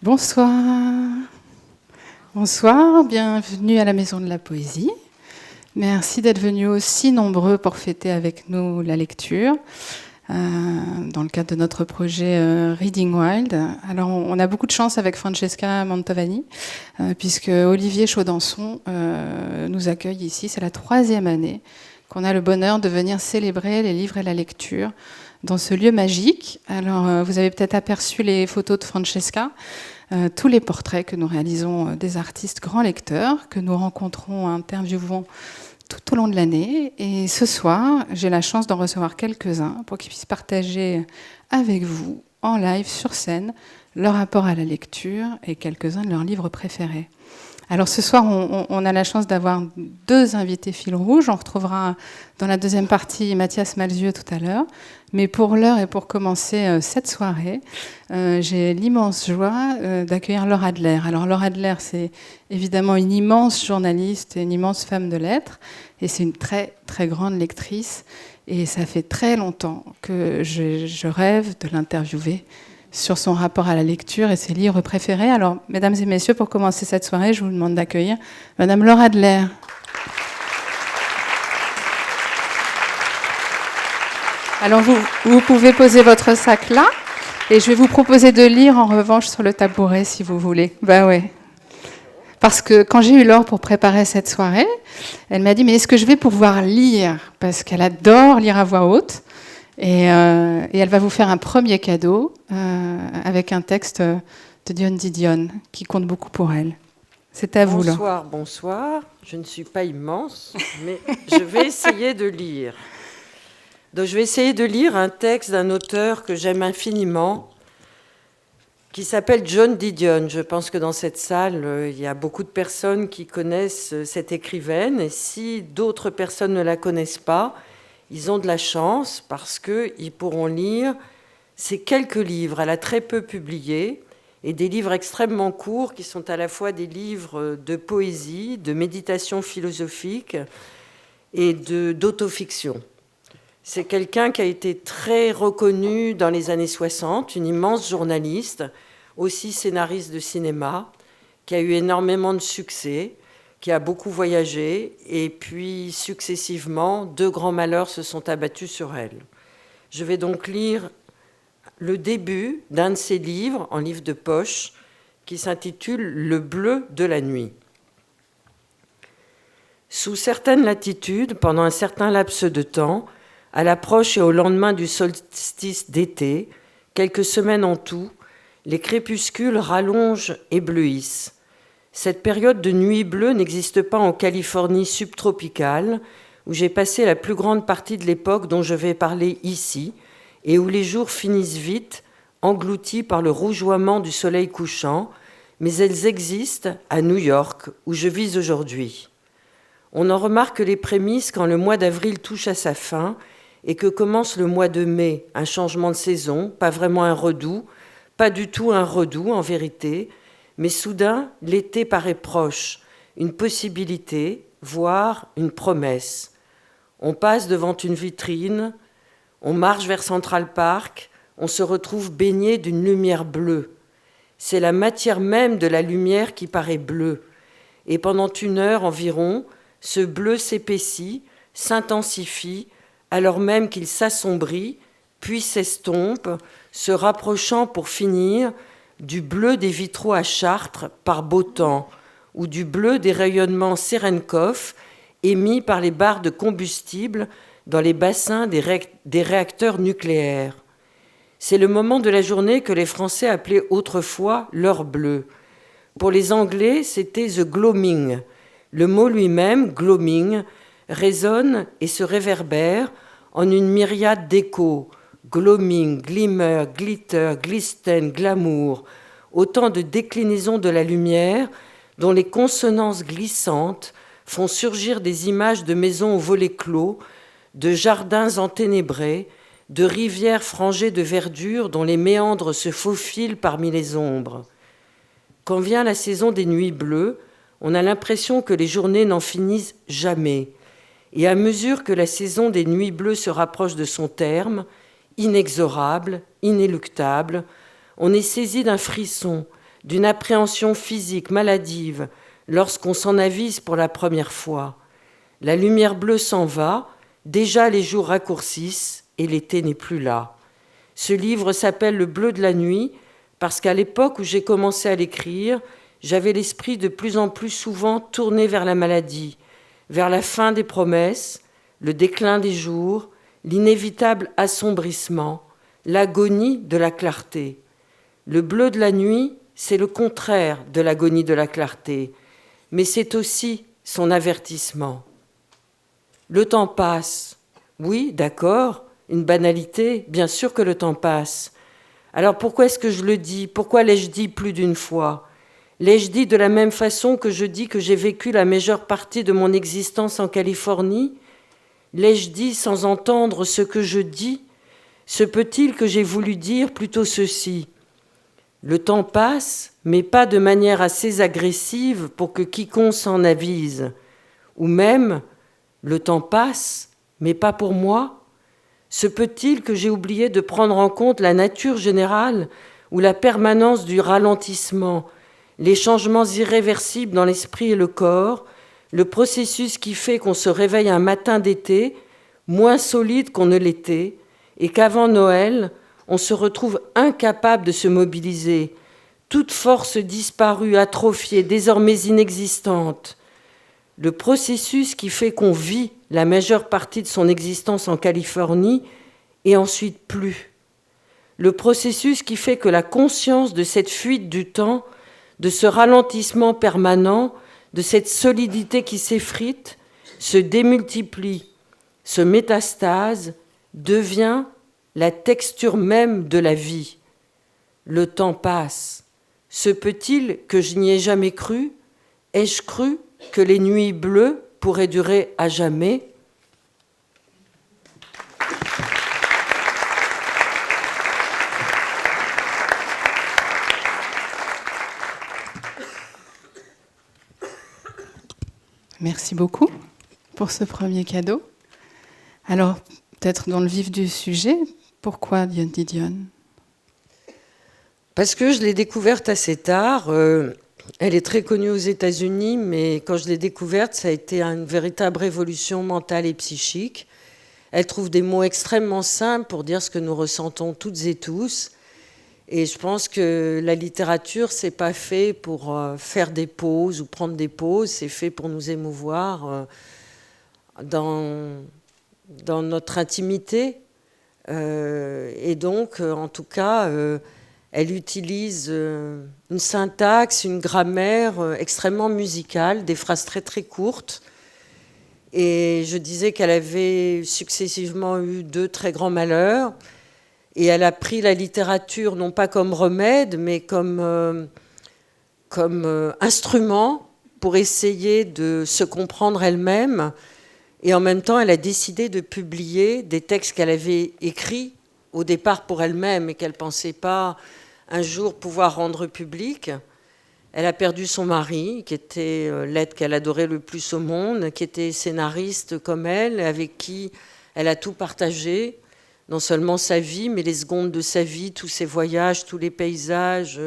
Bonsoir. Bonsoir, bienvenue à la Maison de la Poésie. Merci d'être venus aussi nombreux pour fêter avec nous la lecture dans le cadre de notre projet Reading Wild. Alors, on a beaucoup de chance avec Francesca Mantovani, puisque Olivier Chaudenson nous accueille ici. C'est la 3e année qu'on a le bonheur de venir célébrer les livres et la lecture dans ce lieu magique. Alors, vous avez peut-être aperçu les photos de Francesca, tous les portraits que nous réalisons des artistes grands lecteurs, que nous rencontrons, interviewons tout au long de l'année. Et ce soir, j'ai la chance d'en recevoir quelques-uns pour qu'ils puissent partager avec vous, en live, sur scène, leur rapport à la lecture et quelques-uns de leurs livres préférés. Alors ce soir, on a la chance d'avoir 2 invités fil rouge. On retrouvera dans la deuxième partie Mathias Malzieu tout à l'heure. Mais pour l'heure et pour commencer cette soirée, j'ai l'immense joie d'accueillir Laure Adler. Alors Laure Adler, c'est évidemment une immense journaliste et une immense femme de lettres. Et c'est une très, très grande lectrice. Et ça fait très longtemps que je rêve de l'interviewer sur son rapport à la lecture et ses livres préférés. Alors, mesdames et messieurs, pour commencer cette soirée, je vous demande d'accueillir Madame Laure Adler. Alors, vous pouvez poser votre sac là, et je vais vous proposer de lire en revanche sur le tabouret, si vous voulez. Ben ouais. Parce que quand j'ai eu Laure pour préparer cette soirée, elle m'a dit, mais est-ce que je vais pouvoir lire ? Parce qu'elle adore lire à voix haute. Et elle va vous faire un premier cadeau avec un texte de Dion Didion qui compte beaucoup pour elle. C'est à vous, là. Bonsoir. Je ne suis pas immense, mais je vais essayer de lire. Donc, je vais essayer de lire un texte d'un auteur que j'aime infiniment, qui s'appelle John Didion. Je pense que dans cette salle, il y a beaucoup de personnes qui connaissent cette écrivaine. Et si d'autres personnes ne la connaissent pas, ils ont de la chance parce qu'ils pourront lire ces quelques livres. Elle a très peu publié et des livres extrêmement courts qui sont à la fois des livres de poésie, de méditation philosophique et d'autofiction. C'est quelqu'un qui a été très reconnu dans les années 60, une immense journaliste, aussi scénariste de cinéma, qui a eu énormément de succès, qui a beaucoup voyagé, et puis successivement, 2 grands malheurs se sont abattus sur elle. Je vais donc lire le début d'un de ses livres, en livre de poche, qui s'intitule « Le bleu de la nuit ». Sous certaines latitudes, pendant un certain laps de temps, à l'approche et au lendemain du solstice d'été, quelques semaines en tout, les crépuscules rallongent et bleuissent. Cette période de nuit bleue n'existe pas en Californie subtropicale, où j'ai passé la plus grande partie de l'époque dont je vais parler ici, et où les jours finissent vite, engloutis par le rougeoiement du soleil couchant, mais elles existent à New York, où je vis aujourd'hui. On en remarque les prémices quand le mois d'avril touche à sa fin, et que commence le mois de mai, un changement de saison, pas vraiment un redout, pas du tout un redout en vérité, mais soudain, l'été paraît proche, une possibilité, voire une promesse. On passe devant une vitrine, on marche vers Central Park, on se retrouve baigné d'une lumière bleue. C'est la matière même de la lumière qui paraît bleue. Et pendant 1 heure environ, ce bleu s'épaissit, s'intensifie, alors même qu'il s'assombrit, puis s'estompe, se rapprochant pour finir du bleu des vitraux à Chartres par beau temps, ou du bleu des rayonnements Serenkov émis par les barres de combustible dans les bassins des réacteurs nucléaires. C'est le moment de la journée que les Français appelaient autrefois l'heure bleue. Pour les Anglais, c'était the gloaming. Le mot lui-même, gloaming, résonne et se réverbère en une myriade d'échos, gloaming, glimmer, glitter, glisten, glamour, autant de déclinaisons de la lumière dont les consonances glissantes font surgir des images de maisons aux volets clos, de jardins enténébrés, de rivières frangées de verdure dont les méandres se faufilent parmi les ombres. Quand vient la saison des nuits bleues, on a l'impression que les journées n'en finissent jamais. Et à mesure que la saison des nuits bleues se rapproche de son terme, inexorable, inéluctable, on est saisi d'un frisson, d'une appréhension physique maladive lorsqu'on s'en avise pour la première fois. La lumière bleue s'en va, déjà les jours raccourcissent et l'été n'est plus là. Ce livre s'appelle Le bleu de la nuit parce qu'à l'époque où j'ai commencé à l'écrire, j'avais l'esprit de plus en plus souvent tourné vers la maladie, vers la fin des promesses, le déclin des jours, l'inévitable assombrissement, l'agonie de la clarté. Le bleu de la nuit, c'est le contraire de l'agonie de la clarté, mais c'est aussi son avertissement. Le temps passe. Oui, d'accord, une banalité, bien sûr que le temps passe. Alors pourquoi est-ce que je le dis? Pourquoi l'ai-je dit plus d'une fois? L'ai-je dit de la même façon que je dis que j'ai vécu la majeure partie de mon existence en Californie? L'ai-je dit sans entendre ce que je dis? Se peut-il que j'ai voulu dire plutôt ceci? Le temps passe, mais pas de manière assez agressive pour que quiconque s'en avise. Ou même, le temps passe, mais pas pour moi. Se peut-il que j'ai oublié de prendre en compte la nature générale ou la permanence du ralentissement, les changements irréversibles dans l'esprit et le corps, le processus qui fait qu'on se réveille un matin d'été, moins solide qu'on ne l'était, et qu'avant Noël, on se retrouve incapable de se mobiliser, toute force disparue, atrophiée, désormais inexistante. Le processus qui fait qu'on vit la majeure partie de son existence en Californie et ensuite plus. Le processus qui fait que la conscience de cette fuite du temps, de ce ralentissement permanent, de cette solidité qui s'effrite, se démultiplie, se métastase, devient la texture même de la vie. Le temps passe. Se peut-il que je n'y ai jamais cru? Ai-je cru que les nuits bleues pourraient durer à jamais? Merci beaucoup pour ce premier cadeau. Alors, peut-être dans le vif du sujet, pourquoi Didion? Parce que je l'ai découverte assez tard. Elle est très connue aux États-Unis, mais quand je l'ai découverte, ça a été une véritable révolution mentale et psychique. Elle trouve des mots extrêmement simples pour dire ce que nous ressentons toutes et tous. Et je pense que la littérature, c'est pas fait pour faire des pauses ou prendre des pauses, c'est fait pour nous émouvoir dans notre intimité. Et donc, en tout cas, elle utilise une syntaxe, une grammaire extrêmement musicale, des phrases très très courtes. Et je disais qu'elle avait successivement eu 2 très grands malheurs. Et elle a pris la littérature non pas comme remède, mais comme instrument pour essayer de se comprendre elle-même. Et en même temps, elle a décidé de publier des textes qu'elle avait écrits au départ pour elle-même et qu'elle ne pensait pas un jour pouvoir rendre publics. Elle a perdu son mari, qui était l'être qu'elle adorait le plus au monde, qui était scénariste comme elle, avec qui elle a tout partagé. Non seulement sa vie, mais les secondes de sa vie, tous ses voyages, tous les paysages.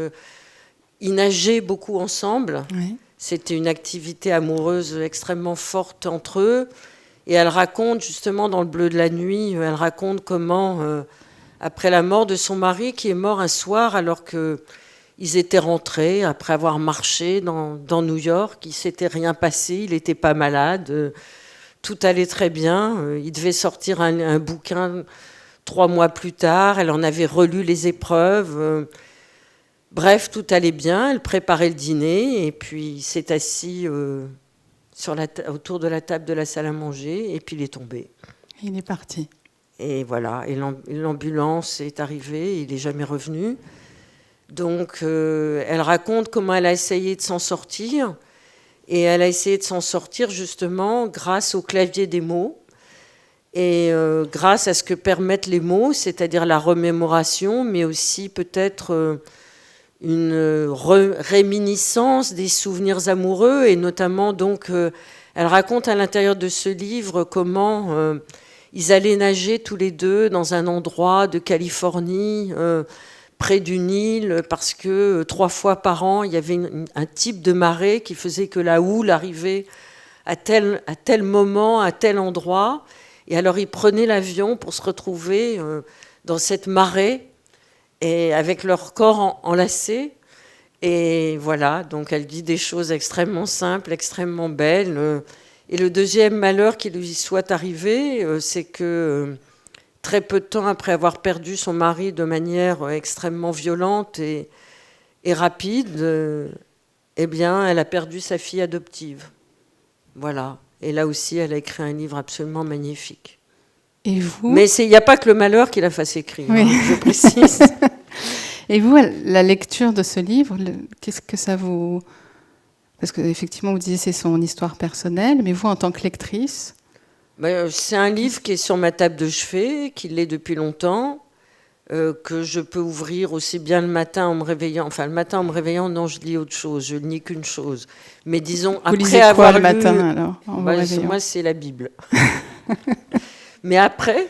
Ils nageaient beaucoup ensemble. Oui. C'était une activité amoureuse extrêmement forte entre eux. Et elle raconte, justement, dans Le bleu de la nuit, elle raconte comment, après la mort de son mari, qui est mort un soir alors qu'ils étaient rentrés, après avoir marché dans New York, il ne s'était rien passé, il n'était pas malade, tout allait très bien. Il devait sortir un bouquin 3 mois plus tard, elle en avait relu les épreuves. Bref, tout allait bien, elle préparait le dîner et puis il s'est assis autour de la table de la salle à manger et puis il est tombé. Il est parti. Et voilà, et l'ambulance est arrivée, il n'est jamais revenu. Donc elle raconte comment elle a essayé de s'en sortir et elle a essayé de s'en sortir justement grâce au clavier des mots. Et grâce à ce que permettent les mots, c'est-à-dire la remémoration, mais aussi peut-être une réminiscence des souvenirs amoureux, et notamment donc, elle raconte à l'intérieur de ce livre comment ils allaient nager tous les deux dans un endroit de Californie près d'une île parce que 3 fois par an, il y avait un type de marée qui faisait que la houle arrivait à tel moment, à tel endroit. Et alors, ils prenaient l'avion pour se retrouver dans cette marée et avec leur corps enlacé. Et voilà, donc elle dit des choses extrêmement simples, extrêmement belles. Et le deuxième malheur qui lui soit arrivé, c'est que très peu de temps après avoir perdu son mari de manière extrêmement violente et rapide, eh bien, elle a perdu sa fille adoptive. Voilà. Et là aussi, elle a écrit un livre absolument magnifique. Et vous ? Mais il n'y a pas que le malheur qui la fasse écrire, oui. Je précise. Et vous, la lecture de ce livre, qu'est-ce que ça vous... Parce qu'effectivement, vous disiez c'est son histoire personnelle, mais vous, en tant que lectrice... C'est un livre qui est sur ma table de chevet, qui l'est depuis longtemps, que je peux ouvrir aussi bien le matin en me réveillant. Enfin, le matin en me réveillant, non, je lis autre chose, je ne lis qu'une chose. Mais disons, vous après avoir le lu... matin, alors, moi, c'est la Bible. Mais après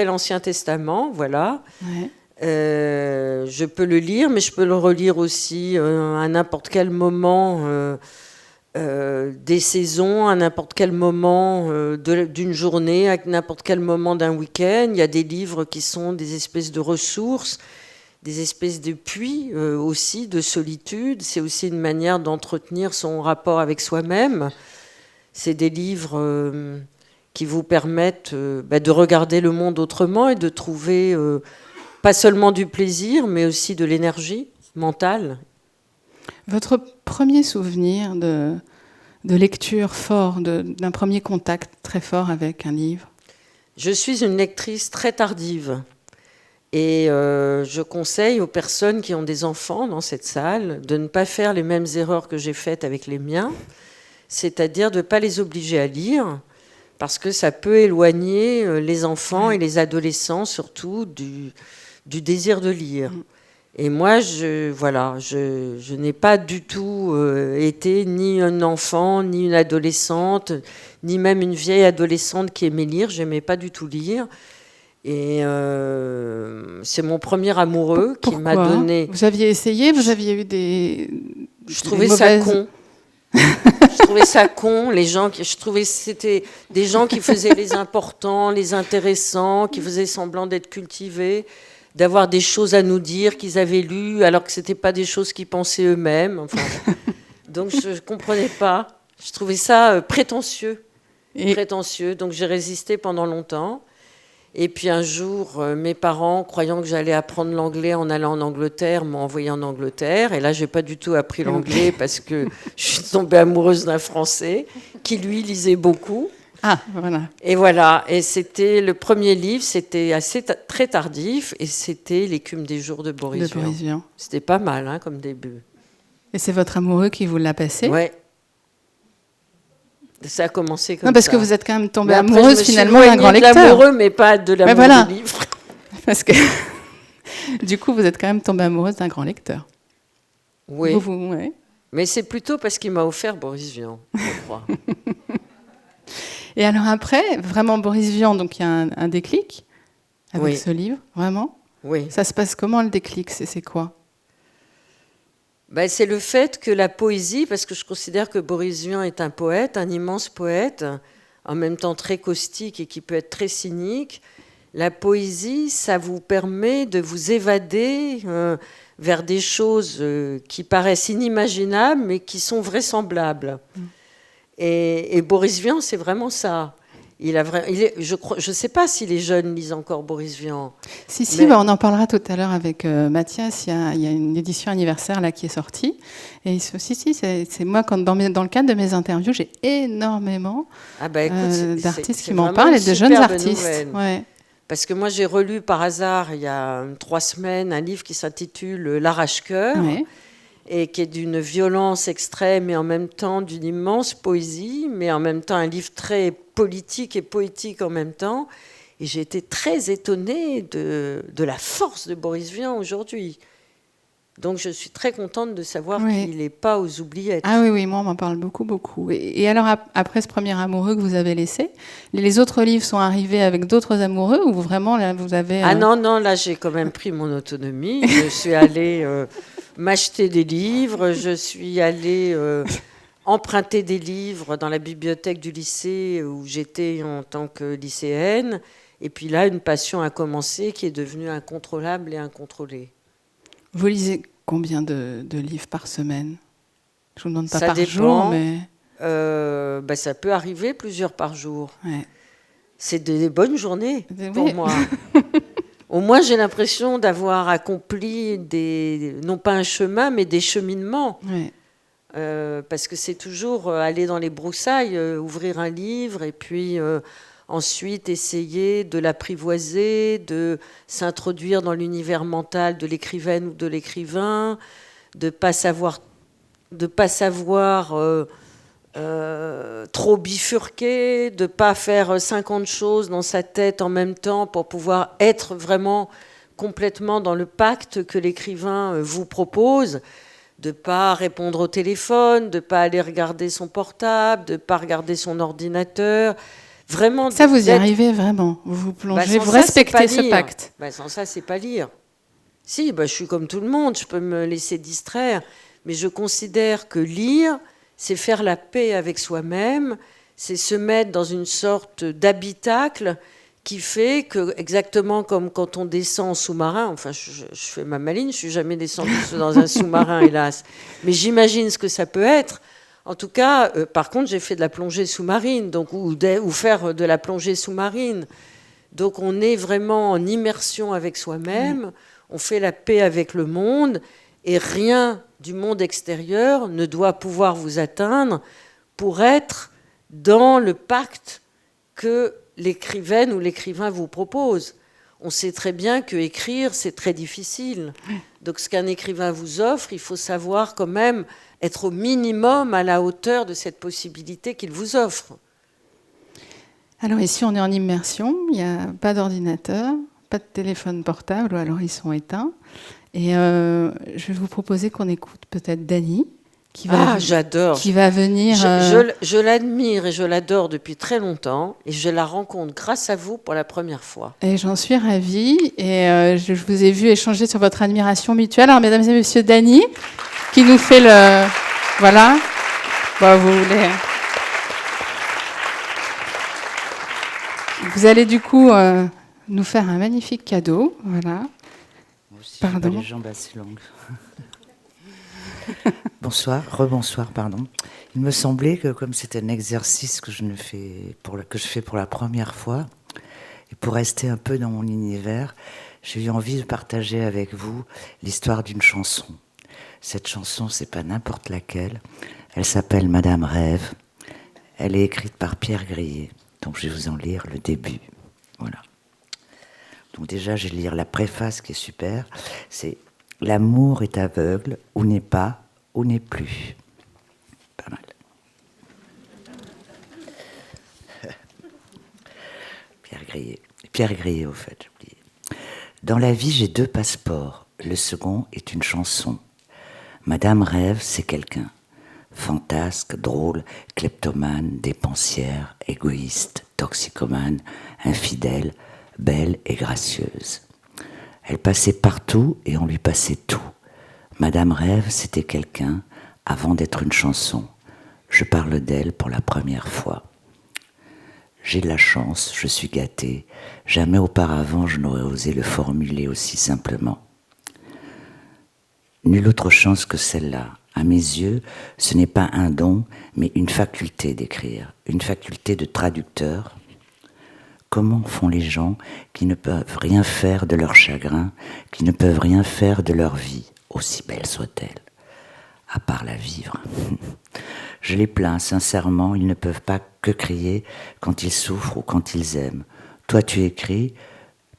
l'Ancien Testament, voilà... Ouais. Je peux le lire, mais je peux le relire aussi à n'importe quel moment des saisons, à n'importe quel moment d'une journée, à n'importe quel moment d'un week-end. Il y a des livres qui sont des espèces de ressources, des espèces de puits aussi, de solitude. C'est aussi une manière d'entretenir son rapport avec soi-même. C'est des livres qui vous permettent de regarder le monde autrement et de trouver... pas seulement du plaisir, mais aussi de l'énergie mentale. Votre premier souvenir de lecture fort, d'un premier contact très fort avec un livre ? Je suis une lectrice très tardive. Et je conseille aux personnes qui ont des enfants dans cette salle de ne pas faire les mêmes erreurs que j'ai faites avec les miens, c'est-à-dire de ne pas les obliger à lire, parce que ça peut éloigner les enfants et les adolescents, surtout du désir de lire. Et moi, je n'ai pas du tout été ni un enfant, ni une adolescente, ni même une vieille adolescente qui aimait lire. Je n'aimais pas du tout lire. Et c'est mon premier amoureux qui m'a donné... Vous aviez essayé ? Vous aviez eu des... Je trouvais ça con. Je trouvais ça con, je trouvais que c'était des gens qui faisaient les importants, les intéressants, qui faisaient semblant d'être cultivés, d'avoir des choses à nous dire qu'ils avaient lues, alors que ce n'étaient pas des choses qu'ils pensaient eux-mêmes. Enfin, donc je ne comprenais pas. Je trouvais ça prétentieux. Donc j'ai résisté pendant longtemps. Et puis un jour, mes parents, croyant que j'allais apprendre l'anglais en allant en Angleterre, m'ont envoyé en Angleterre. Et là, je n'ai pas du tout appris l'anglais parce que je suis tombée amoureuse d'un Français qui, lui, lisait beaucoup. Ah, voilà. Et voilà. Et c'était le premier livre, c'était très tardif, et c'était L'écume des jours de Boris Vian. C'était pas mal comme début. Et c'est votre amoureux qui vous l'a passé ? Ouais. Ça a commencé comme ça. Non, parce que vous êtes quand même tombée amoureuse finalement d'un grand lecteur. De l'amoureux, mais pas de l'amour du livre. Parce que du coup, vous êtes quand même tombée amoureuse d'un grand lecteur. Oui. Ouais. Mais c'est plutôt parce qu'il m'a offert Boris Vian, je crois. Et alors après, vraiment Boris Vian, donc il y a un déclic avec ce livre, vraiment ? Oui. Ça se passe comment le déclic ? C'est quoi ? C'est le fait que la poésie, parce que je considère que Boris Vian est un poète, un immense poète, en même temps très caustique et qui peut être très cynique. La poésie, ça vous permet de vous évader vers des choses qui paraissent inimaginables, mais qui sont vraisemblables. Et Boris Vian, c'est vraiment ça. Je ne sais pas si les jeunes lisent encore Boris Vian. Si, on en parlera tout à l'heure avec Mathias. Il y a une édition anniversaire là qui est sortie. Et c'est moi, dans le cadre de mes interviews, j'ai énormément d'artistes qui m'en parlent et de jeunes artistes. Ouais. Parce que moi, j'ai relu par hasard, il y a 3 semaines, un livre qui s'intitule L'Arrache-cœur. Ouais. Et qui est d'une violence extrême et en même temps d'une immense poésie, mais en même temps un livre très politique et poétique en même temps. Et j'ai été très étonnée de la force de Boris Vian aujourd'hui. Donc je suis très contente de savoir Oui. qu'il n'est pas aux oubliettes. Ah oui, oui, moi on m'en parle beaucoup, beaucoup. Et alors après ce premier amoureux que vous avez laissé, les autres livres sont arrivés avec d'autres amoureux ou vraiment là vous avez... Ah non, non, là j'ai quand même pris mon autonomie. Je suis allée m'acheter des livres, je suis allée emprunter des livres dans la bibliothèque du lycée où j'étais en tant que lycéenne. Et puis là, une passion a commencé qui est devenue incontrôlable et incontrôlée. Vous lisez combien de livres par semaine? Je vous demande pas Ça par dépend. jour, mais... Ça peut arriver plusieurs par jour. Ouais. C'est des bonnes journées pour Oui. moi. Au moins, j'ai l'impression d'avoir accompli non pas un chemin, mais des cheminements. Ouais. Parce que c'est toujours aller dans les broussailles, ouvrir un livre et puis ensuite essayer de l'apprivoiser, de s'introduire dans l'univers mental de l'écrivaine ou de l'écrivain, de pas savoir trop bifurquer, de pas faire 50 choses dans sa tête en même temps pour pouvoir être vraiment complètement dans le pacte que l'écrivain vous propose, de pas répondre au téléphone, de pas aller regarder son portable, de pas regarder son ordinateur. Vraiment, ça, vous y arrivez vraiment? Vous vous plongez, vous ça, respectez ce pacte? Sans ça, c'est pas lire. Si, je suis comme tout le monde, je peux me laisser distraire, mais je considère que lire, c'est faire la paix avec soi-même, c'est se mettre dans une sorte d'habitacle qui fait que, exactement comme quand on descend en sous-marin, enfin je fais ma maline, je suis jamais descendue dans un sous-marin, hélas, mais j'imagine ce que ça peut être. En tout cas, par contre, j'ai fait de la plongée sous-marine, donc, ou faire de la plongée sous-marine. Donc on est vraiment en immersion avec soi-même, on fait la paix avec le monde, et rien du monde extérieur ne doit pouvoir vous atteindre pour être dans le pacte que l'écrivaine ou l'écrivain vous propose. On sait très bien que écrire, c'est très difficile. Donc ce qu'un écrivain vous offre, il faut savoir quand même être au minimum à la hauteur de cette possibilité qu'il vous offre. Alors ici, on est en immersion, il n'y a pas d'ordinateur, pas de téléphone portable, ou alors ils sont éteints. Et je vais vous proposer qu'on écoute peut-être Dany, j'adore. Qui va venir... Je l'admire et je l'adore depuis très longtemps, et je la rencontre grâce à vous pour la première fois. Et j'en suis ravie, et je vous ai vu échanger sur votre admiration mutuelle. Alors, mesdames et messieurs, Dany, qui nous fait le... Voilà. Vous voulez... Vous allez du coup nous faire un magnifique cadeau, voilà. Moi aussi, pardon. j'ai pas les jambes assez longues. Bonsoir, rebonsoir, pardon. Il me semblait que comme c'est un exercice que je fais pour la première fois, et pour rester un peu dans mon univers, j'ai eu envie de partager avec vous l'histoire d'une chanson. Cette chanson, c'est pas n'importe laquelle. Elle s'appelle Madame Rêve. Elle est écrite par Pierre Grillet. Donc je vais vous en lire le début. Voilà. Donc déjà, je vais lire la préface qui est super. C'est « L'amour est aveugle, ou n'est pas, ou n'est plus ». Pas mal. Pierre Grillet, au fait, j'ai oublié. Dans la vie, j'ai 2 passeports. Le second est une chanson. Madame Rêve, c'est quelqu'un. Fantasque, drôle, kleptomane, dépensière, égoïste, toxicomane, infidèle, belle et gracieuse. Elle passait partout et on lui passait tout. Madame Rêve, c'était quelqu'un avant d'être une chanson. Je parle d'elle pour la première fois. J'ai de la chance, je suis gâté. Jamais auparavant je n'aurais osé le formuler aussi simplement. Nulle autre chance que celle-là. À mes yeux, ce n'est pas un don, mais une faculté d'écrire, une faculté de traducteur. Comment font les gens qui ne peuvent rien faire de leur chagrin, qui ne peuvent rien faire de leur vie, aussi belle soit-elle, à part la vivre? Je les plains sincèrement, ils ne peuvent pas que crier quand ils souffrent ou quand ils aiment. Toi tu écris,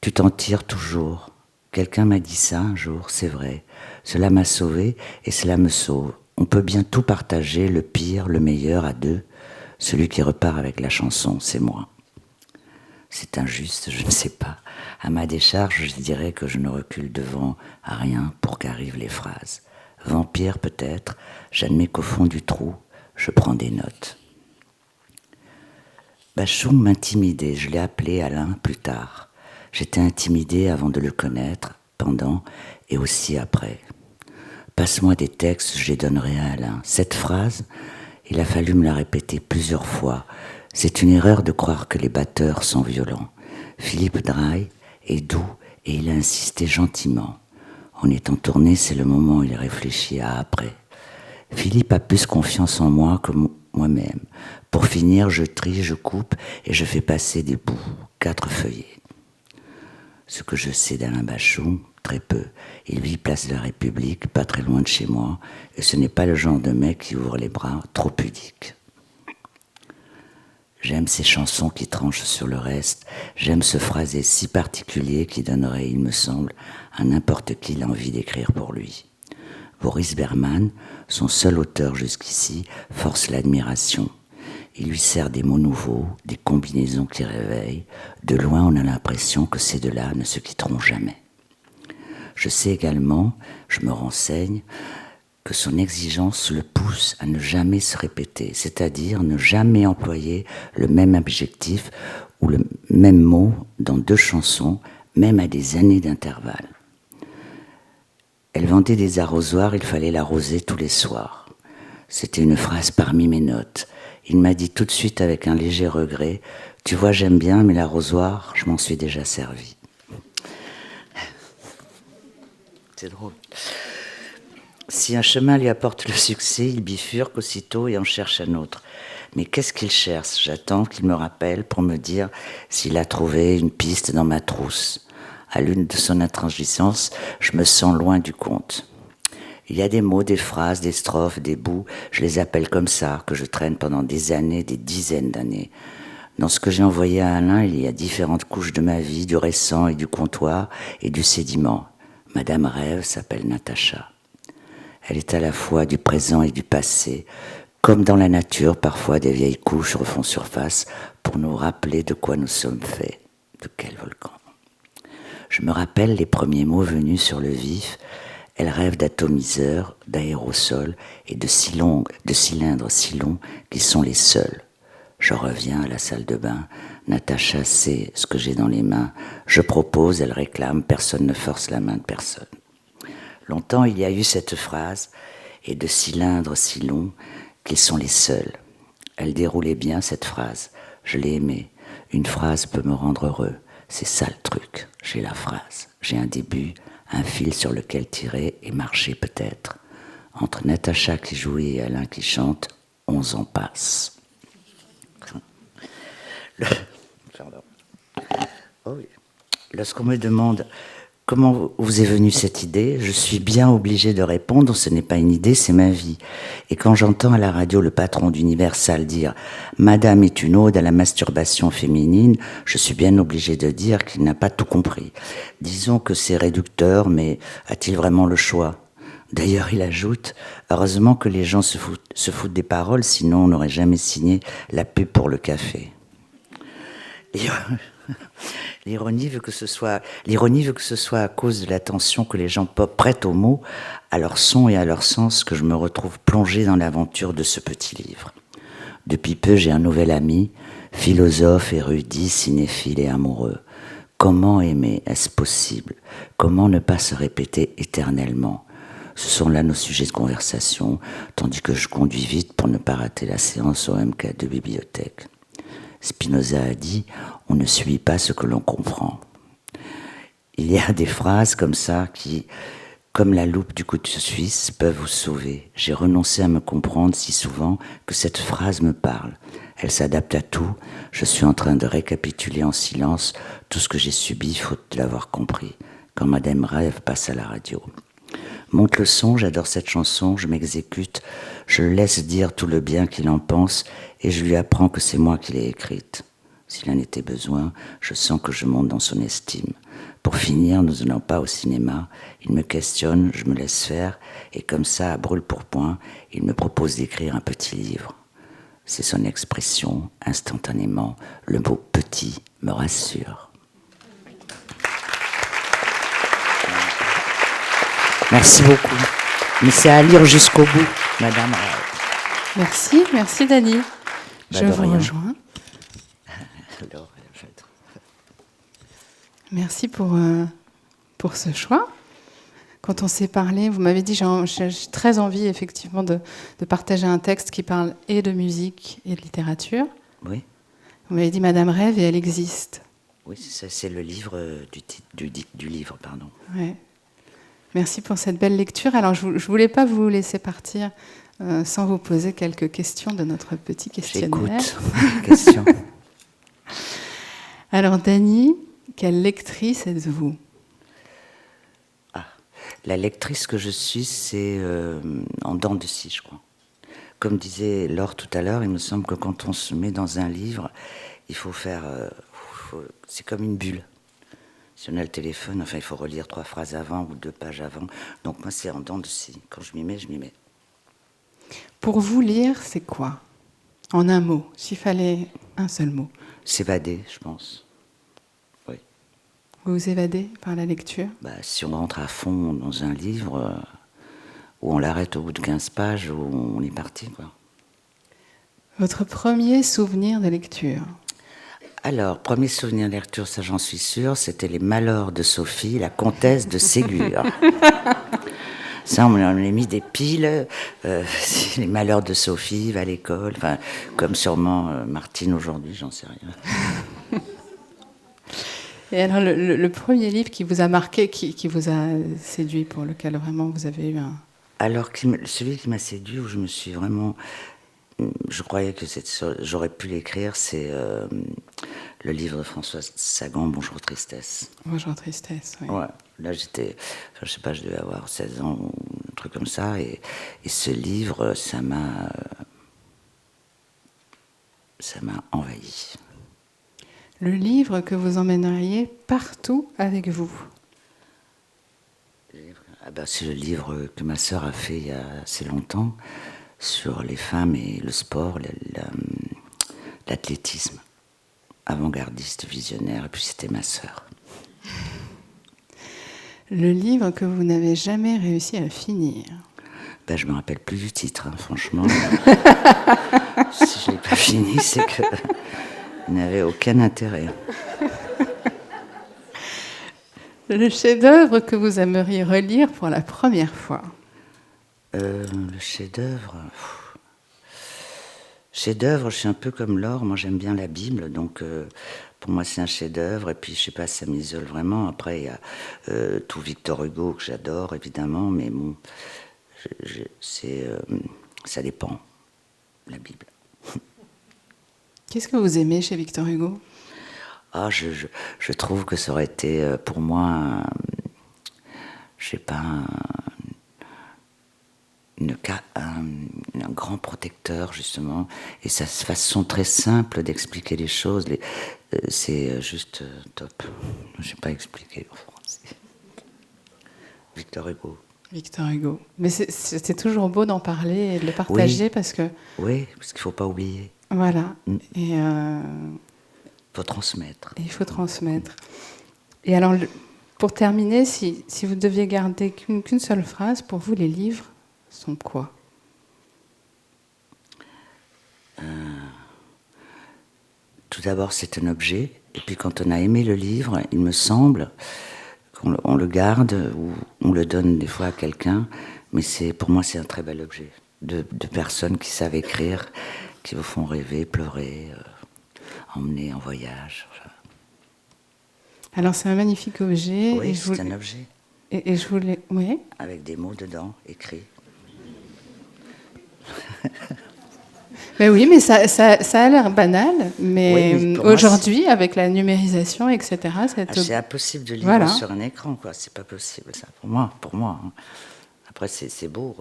tu t'en tires toujours. Quelqu'un m'a dit ça un jour, c'est vrai. Cela m'a sauvé et cela me sauve. On peut bien tout partager, le pire, le meilleur à 2. Celui qui repart avec la chanson, c'est moi. C'est injuste, je ne sais pas. À ma décharge, je dirais que je ne recule devant à rien pour qu'arrivent les phrases. Vampire peut-être, j'admets qu'au fond du trou, je prends des notes. Bachung m'intimidait, je l'ai appelé Alain plus tard. J'étais intimidée avant de le connaître, pendant et aussi après. Passe-moi des textes, je les donnerai à Alain. Cette phrase, il a fallu me la répéter plusieurs fois. C'est une erreur de croire que les batteurs sont violents. Philippe Draille est doux et il a insisté gentiment. En étant tourné, c'est le moment où il réfléchit à après. Philippe a plus confiance en moi que moi-même. Pour finir, je trie, je coupe et je fais passer des bouts, 4 feuillets. Ce que je sais d'Alain Bachung, très peu. Il vit place de la République, pas très loin de chez moi, et ce n'est pas le genre de mec qui ouvre les bras, trop pudique. J'aime ces chansons qui tranchent sur le reste, j'aime ce phrasé si particulier qui donnerait, il me semble, à n'importe qui l'envie d'écrire pour lui. Boris Berman, son seul auteur jusqu'ici, force l'admiration. Il lui sert des mots nouveaux, des combinaisons qui réveillent. De loin, on a l'impression que ces deux-là ne se quitteront jamais. Je sais également, je me renseigne, que son exigence le pousse à ne jamais se répéter, c'est-à-dire ne jamais employer le même adjectif ou le même mot dans 2 chansons, même à des années d'intervalle. Elle vendait des arrosoirs, il fallait l'arroser tous les soirs. C'était une phrase parmi mes notes. Il m'a dit tout de suite avec un léger regret, « Tu vois, j'aime bien, mais l'arrosoir, je m'en suis déjà servi. » C'est drôle. Si un chemin lui apporte le succès, il bifurque aussitôt et en cherche un autre. Mais qu'est-ce qu'il cherche ? J'attends qu'il me rappelle pour me dire s'il a trouvé une piste dans ma trousse. À l'une de son intransigeance, je me sens loin du compte. Il y a des mots, des phrases, des strophes, des bouts, je les appelle comme ça, que je traîne pendant des années, des dizaines d'années. Dans ce que j'ai envoyé à Alain, il y a différentes couches de ma vie, du récent et du comptoir et du sédiment. Madame Rêve s'appelle Natacha. Elle est à la fois du présent et du passé. Comme dans la nature, parfois des vieilles couches refont surface pour nous rappeler de quoi nous sommes faits. De quel volcan ? Je me rappelle les premiers mots venus sur le vif. Elle rêve d'atomiseurs, d'aérosols et de cylindres si longs qui sont les seuls. Je reviens à la salle de bain. Natacha sait ce que j'ai dans les mains. Je propose, elle réclame, personne ne force la main de personne. Longtemps, il y a eu cette phrase, et de cylindres si longs qu'ils sont les seuls. Elle déroulait bien cette phrase. Je l'ai aimée. Une phrase peut me rendre heureux. C'est ça le truc. J'ai la phrase. J'ai un début, un fil sur lequel tirer et marcher peut-être. Entre Natacha qui jouit et Alain qui chante, 11 ans passent. Oh oui. Lorsqu'on me demande comment vous est venue cette idée, je suis bien obligée de répondre, ce n'est pas une idée, c'est ma vie. Et quand j'entends à la radio le patron d'Universal dire « Madame est une ode à la masturbation féminine », je suis bien obligée de dire qu'il n'a pas tout compris. Disons que c'est réducteur, mais a-t-il vraiment le choix ? D'ailleurs, il ajoute « Heureusement que les gens se foutent des paroles, sinon on n'aurait jamais signé la pub pour le café. » L'ironie veut que ce soit à cause de l'attention que les gens prêtent aux mots, à leur son et à leur sens, que je me retrouve plongé dans l'aventure de ce petit livre. Depuis peu, j'ai un nouvel ami, philosophe, érudit, cinéphile et amoureux. Comment aimer ? Est-ce possible ? Comment ne pas se répéter éternellement ? Ce sont là nos sujets de conversation, tandis que je conduis vite pour ne pas rater la séance au MK2 bibliothèque. Spinoza a dit « On ne suit pas ce que l'on comprend ». Il y a des phrases comme ça qui, comme la loupe du couteau suisse, peuvent vous sauver. J'ai renoncé à me comprendre si souvent que cette phrase me parle. Elle s'adapte à tout. Je suis en train de récapituler en silence tout ce que j'ai subi, faute de l'avoir compris, quand Madame Rêve passe à la radio. Monte le son, j'adore cette chanson, je m'exécute, je le laisse dire tout le bien qu'il en pense et je lui apprends que c'est moi qui l'ai écrite. S'il en était besoin, je sens que je monte dans son estime. Pour finir, nous n'allons pas au cinéma, il me questionne, je me laisse faire et comme ça, à brûle-pourpoint, il me propose d'écrire un petit livre. C'est son expression, instantanément. Le mot « petit » me rassure. Merci beaucoup. Mais c'est à lire jusqu'au bout, Madame. Merci Dany. Je vous rejoins. Alors, Merci pour ce choix. Quand on s'est parlé, vous m'avez dit j'ai très envie effectivement de partager un texte qui parle et de musique et de littérature. Oui. Vous m'avez dit Madame Rêve et elle existe. Oui, c'est le livre du livre, pardon. Ouais. Merci pour cette belle lecture. Alors je ne voulais pas vous laisser partir sans vous poser quelques questions de notre petit questionnaire. J'écoute. Question. Alors Dany, quelle lectrice êtes-vous ? La lectrice que je suis, c'est en dents de scie, je crois. Comme disait Laure tout à l'heure, il me semble que quand on se met dans un livre, il faut faire... c'est comme une bulle. Si on a le téléphone, il faut relire 3 phrases avant ou 2 pages avant. Donc moi, c'est en dents de scie. Quand je m'y mets, je m'y mets. Pour vous, lire, c'est quoi ? En un mot, s'il fallait un seul mot. S'évader, je pense. Oui. Vous vous évadez par la lecture ? Si on rentre à fond dans un livre, où on l'arrête au bout de 15 pages, où on est parti, quoi. Votre premier souvenir de lecture ? Alors, premier souvenir de lecture, ça j'en suis sûre, c'était Les Malheurs de Sophie, la comtesse de Ségur. Ça, on a mis des piles, Les Malheurs de Sophie, va à l'école, comme sûrement Martine aujourd'hui, j'en sais rien. Et alors, le premier livre qui vous a marqué, qui vous a séduit, pour lequel vraiment vous avez eu un... Alors, celui qui m'a séduit, où je me suis vraiment... Je croyais que j'aurais pu l'écrire, c'est le livre de Françoise Sagan, Bonjour Tristesse. Bonjour Tristesse, oui. Ouais, là j'étais, je sais pas, je devais avoir 16 ans ou un truc comme ça, et ce livre, ça m'a envahi. Le livre que vous emmèneriez partout avec vous ? C'est le livre que ma sœur a fait il y a assez longtemps, sur les femmes et le sport, l'athlétisme, avant-gardiste, visionnaire, et puis c'était ma sœur. Le livre que vous n'avez jamais réussi à finir ? Je me rappelle plus du titre, franchement. Si je l'ai pas fini, c'est que il n'avait aucun intérêt. Le chef-d'œuvre que vous aimeriez relire pour la première fois ? Le chef-d'œuvre... Chef-d'œuvre, je suis un peu comme Laure, moi j'aime bien la Bible, donc pour moi c'est un chef-d'œuvre, et puis je sais pas, ça m'isole vraiment. Après il y a tout Victor Hugo que j'adore évidemment, mais bon, ça dépend, la Bible. Qu'est-ce que vous aimez chez Victor Hugo ? Je trouve que ça aurait été pour moi, je sais pas, un grand protecteur, justement, et sa façon très simple d'expliquer les choses, c'est juste top. Je ne sais pas expliquer en français. Victor Hugo. Victor Hugo. Mais c'est toujours beau d'en parler et de le partager, oui. Parce qu'il ne faut pas oublier. Voilà. Et faut transmettre. Il faut transmettre. Et alors, pour terminer, si vous deviez garder qu'une seule phrase, pour vous, les livres sont quoi ? Tout d'abord, c'est un objet. Et puis, quand on a aimé le livre, il me semble qu'on le garde ou on le donne des fois à quelqu'un. Mais pour moi, c'est un très bel objet. De personnes qui savent écrire, qui vous font rêver, pleurer, emmener en voyage. Alors, c'est un magnifique objet. Oui, c'est un objet. Et je voulais... Oui. Avec des mots dedans, écrits. Mais oui, mais ça a l'air banal. Mais aujourd'hui, avec la numérisation, etc. C'est impossible de lire sur un écran, quoi. C'est pas possible, ça, pour moi. Après, c'est beau,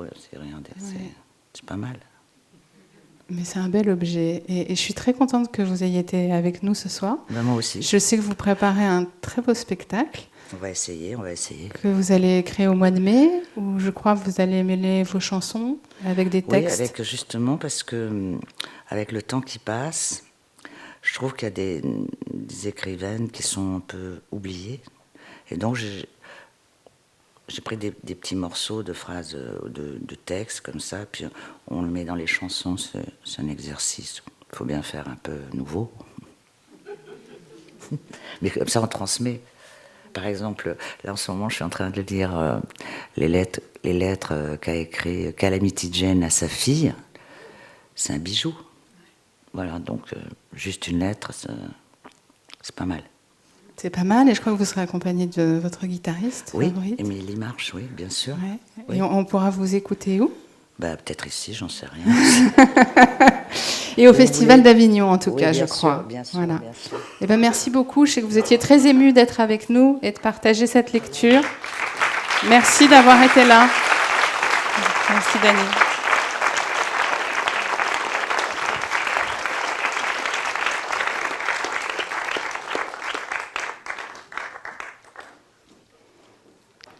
c'est pas mal. Mais c'est un bel objet. Et je suis très contente que vous ayez été avec nous ce soir. Moi aussi. Je sais que vous préparez un très beau spectacle. On va essayer. Que vous allez créer au mois de mai, où je crois que vous allez mêler vos chansons avec des textes. Oui, justement, parce que avec le temps qui passe, je trouve qu'il y a des écrivaines qui sont un peu oubliées. Et donc, j'ai pris des petits morceaux de phrases, de textes comme ça, puis on le met dans les chansons. C'est un exercice. Il faut bien faire un peu nouveau. Mais comme ça, on transmet. Par exemple, là en ce moment, je suis en train de lire les lettres qu'a écrit Calamity Jane à sa fille. C'est un bijou. Voilà, donc juste une lettre, c'est pas mal. C'est pas mal, et je crois que vous serez accompagné de votre guitariste Oui, favorite. Émilie Marche, oui, bien sûr. Ouais. Oui. Et on pourra vous écouter où? Peut-être ici, j'en sais rien. Et au Festival d'Avignon, en tout cas, je bien crois. sûr, bien sûr, voilà. bien sûr. Eh ben, merci beaucoup. Je sais que vous étiez très émus d'être avec nous et de partager cette lecture. Merci d'avoir été là. Merci, Dany.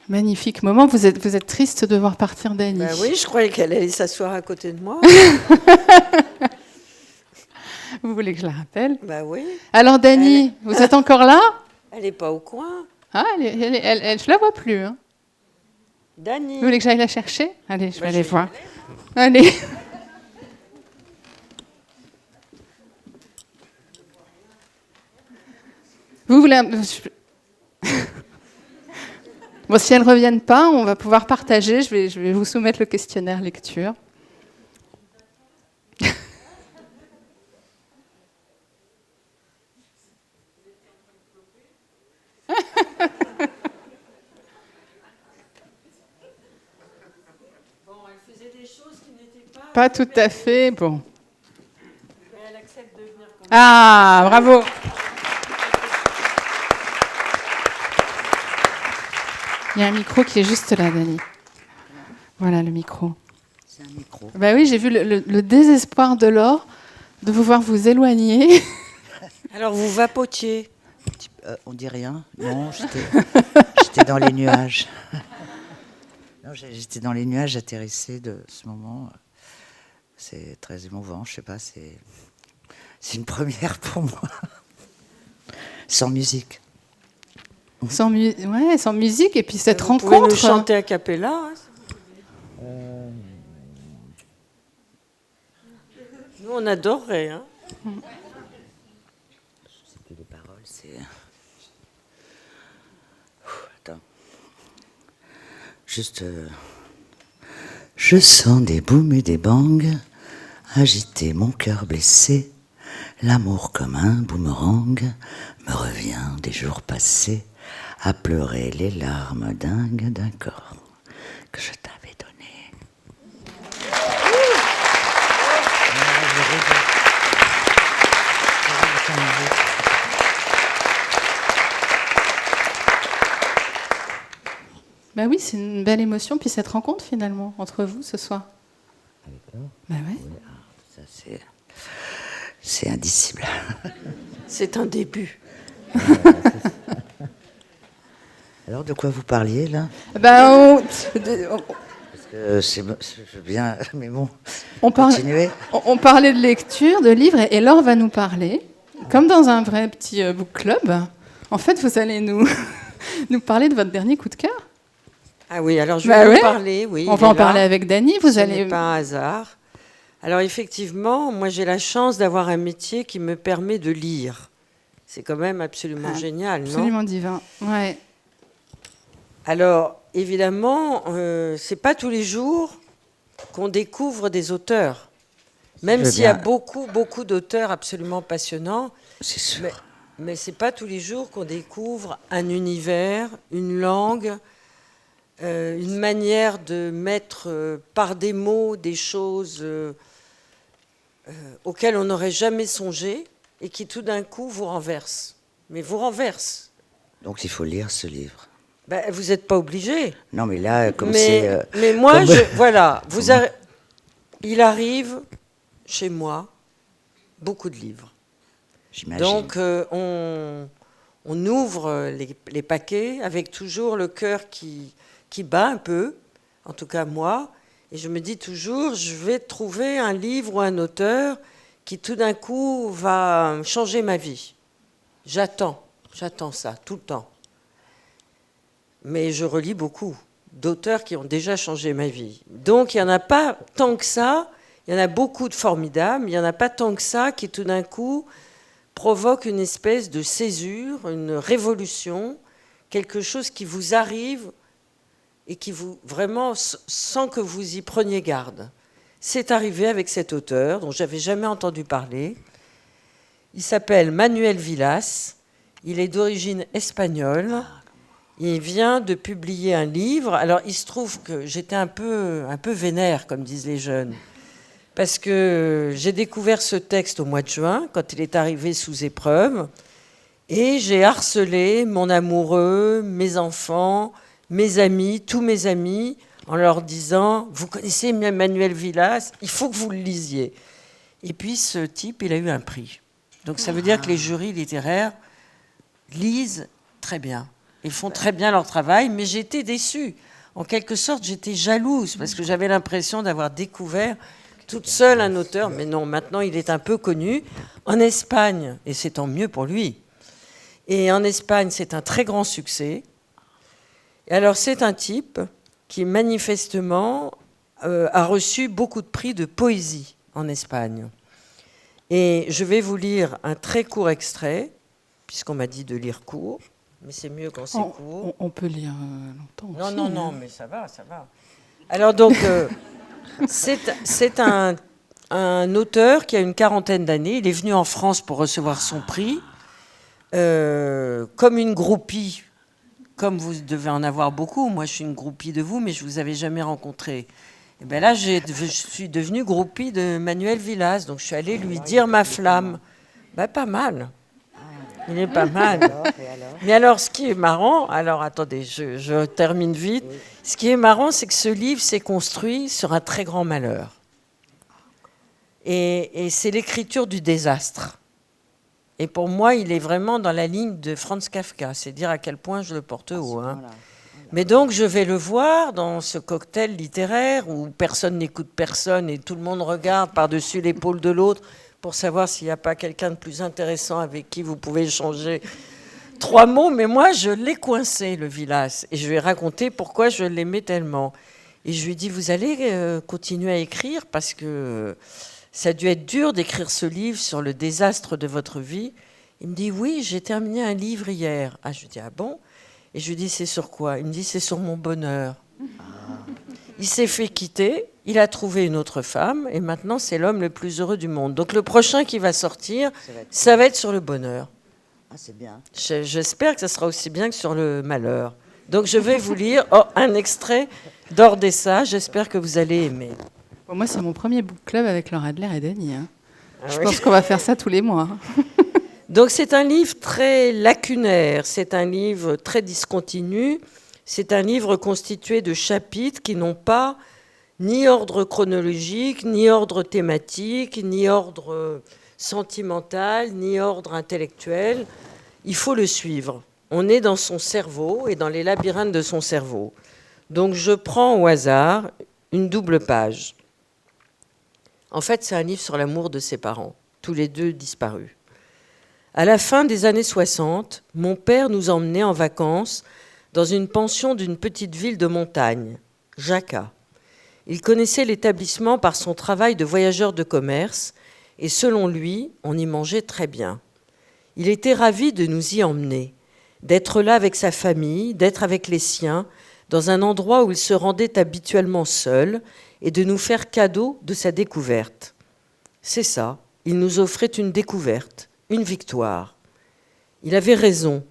Magnifique moment. Vous êtes triste de voir partir Dany. Oui, je croyais qu'elle allait s'asseoir à côté de moi. Vous voulez que je la rappelle? Oui. Alors, Dany, vous êtes encore là? Elle n'est pas au coin. Ah, je la vois plus. Hein. Dany. Vous voulez que j'aille la chercher? Allez, je vais aller voir. Allez. Vous voulez... Bon, si elles ne reviennent pas, on va pouvoir partager. Je vais vous soumettre le questionnaire lecture. Elle faisait des choses qui n'étaient Pas tout à fait. Bon. Mais elle accepte de venir comme Ah, bravo. Il y a un micro qui est juste là, Dany. Voilà le micro. C'est un micro. Oui, j'ai vu le désespoir de Laure de vous voir vous éloigner. Alors, vous vapotiez. On dit rien. Non, j'étais dans les nuages. Non, j'étais dans les nuages atterrissés de ce moment. C'est très émouvant, je sais pas, c'est une première pour moi. Sans musique. Sans musique, et puis cette Vous rencontre. pouvez nous chanter a cappella. Hein. Nous, on adorerait. Hein. C'était les paroles, c'est... Attends. Juste... Je sens des booms et des bangs agiter mon cœur blessé. L'amour comme un boomerang me revient des jours passés à pleurer les larmes dingues d'un corps que je t'avais donné. Oui, c'est une belle émotion, puis cette rencontre finalement entre vous ce soir. Avec Laure ? Ouais. Oui, ça c'est indicible. C'est un début. Alors, de quoi vous parliez, là ? Parce que c'est bien, mais bon, continuez. On parlait de lecture, de livres, et Laure va nous parler, comme dans un vrai petit book club. En fait, vous allez nous parler de votre dernier coup de cœur. Ah oui, alors je vais en parler. Oui, on va en parler avec Dany. Ce n'est pas un hasard. Alors effectivement, moi j'ai la chance d'avoir un métier qui me permet de lire. C'est quand même absolument génial, non ? Absolument divin, ouais. Alors évidemment, c'est pas tous les jours qu'on découvre des auteurs. Même s'il y a beaucoup d'auteurs absolument passionnants. C'est sûr. Mais c'est pas tous les jours qu'on découvre un univers, une langue, une manière de mettre par des mots des choses auxquelles on n'aurait jamais songé et qui tout d'un coup vous renversent. Mais vous renversent. Donc il faut lire ce livre. Vous n'êtes pas obligé. Non, mais là, comme c'est... mais moi, voilà, il arrive chez moi beaucoup de livres. J'imagine. Donc on ouvre les paquets avec toujours le cœur qui bat un peu, en tout cas moi, et je me dis toujours, je vais trouver un livre ou un auteur qui tout d'un coup va changer ma vie. J'attends ça tout le temps. Mais je relis beaucoup d'auteurs qui ont déjà changé ma vie. Donc il n'y en a pas tant que ça, il y en a beaucoup de formidables, il n'y en a pas tant que ça qui tout d'un coup provoquent une espèce de césure, une révolution, quelque chose qui vous arrive et qui vous, vraiment, sans que vous y preniez garde. C'est arrivé avec cet auteur dont j'avais jamais entendu parler. Il s'appelle Manuel Vilas, il est d'origine espagnole. Il vient de publier un livre. Alors, il se trouve que j'étais un peu vénère, comme disent les jeunes, parce que j'ai découvert ce texte au mois de juin, quand il est arrivé sous épreuve, et j'ai harcelé mon amoureux, mes enfants, mes amis, tous mes amis, en leur disant « Vous connaissez Manuel Vilas, il faut que vous le lisiez ». Et puis, ce type, il a eu un prix. Donc, ça veut dire que les jurys littéraires lisent très bien. Ils font très bien leur travail, mais j'étais déçue. En quelque sorte, j'étais jalouse parce que j'avais l'impression d'avoir découvert toute seule un auteur. Mais non, maintenant, il est un peu connu. En Espagne, et c'est tant mieux pour lui. Et en Espagne, c'est un très grand succès. Et alors, c'est un type qui, manifestement, a reçu beaucoup de prix de poésie en Espagne. Et je vais vous lire un très court extrait, puisqu'on m'a dit de lire court. Mais c'est mieux quand c'est court. On peut lire longtemps aussi. Non, mais ça va. Alors donc, c'est un auteur qui a une quarantaine d'années. Il est venu en France pour recevoir son prix. Comme une groupie, comme vous devez en avoir beaucoup. Moi, je suis une groupie de vous, mais je ne vous avais jamais rencontré. Et bien là, je suis devenue groupie de Manuel Vilas. Donc, je suis allée lui dire ma flamme. Ben, pas mal. Il est pas mal. Mais alors, ce qui est marrant, alors attendez, je termine vite. Oui. Ce qui est marrant, c'est que ce livre s'est construit sur un très grand malheur. Et c'est l'écriture du désastre. Et pour moi, il est vraiment dans la ligne de Franz Kafka. C'est dire à quel point je le porte haut. Hein. Mais donc, je vais le voir dans ce cocktail littéraire où personne n'écoute personne et tout le monde regarde par-dessus l'épaule de l'autre pour savoir s'il n'y a pas quelqu'un de plus intéressant avec qui vous pouvez échanger 3 mots. Mais moi, je l'ai coincé, le Vilas. Et je lui ai raconté pourquoi je l'aimais tellement. Et je lui ai dit, vous allez continuer à écrire parce que ça a dû être dur d'écrire ce livre sur le désastre de votre vie. Il me dit, oui, j'ai terminé un livre hier. Ah, je lui dis, ah bon? Et je lui dis, c'est sur quoi? Il me dit, c'est sur mon bonheur. Il s'est fait quitter, il a trouvé une autre femme, et maintenant, c'est l'homme le plus heureux du monde. Donc, le prochain qui va sortir, ça va être sur le bonheur. Ah, c'est bien. J'espère que ça sera aussi bien que sur le malheur. Donc, je vais vous lire un extrait d'Ordessa. J'espère que vous allez aimer. Bon, moi, c'est mon premier book club avec Laure Adler et Denis. Hein. Ah, je pense qu'on va faire ça tous les mois. Donc, c'est un livre très lacunaire, c'est un livre très discontinu. C'est un livre constitué de chapitres qui n'ont pas ni ordre chronologique, ni ordre thématique, ni ordre sentimental, ni ordre intellectuel. Il faut le suivre. On est dans son cerveau et dans les labyrinthes de son cerveau. Donc je prends au hasard une double page. En fait, c'est un livre sur l'amour de ses parents, tous les deux disparus. À la fin des années 60, mon père nous emmenait en vacances dans une pension d'une petite ville de montagne, Jaca. Il connaissait l'établissement par son travail de voyageur de commerce et selon lui, on y mangeait très bien. Il était ravi de nous y emmener, d'être là avec sa famille, d'être avec les siens, dans un endroit où il se rendait habituellement seul et de nous faire cadeau de sa découverte. C'est ça, il nous offrait une découverte, une victoire. Il avait raison.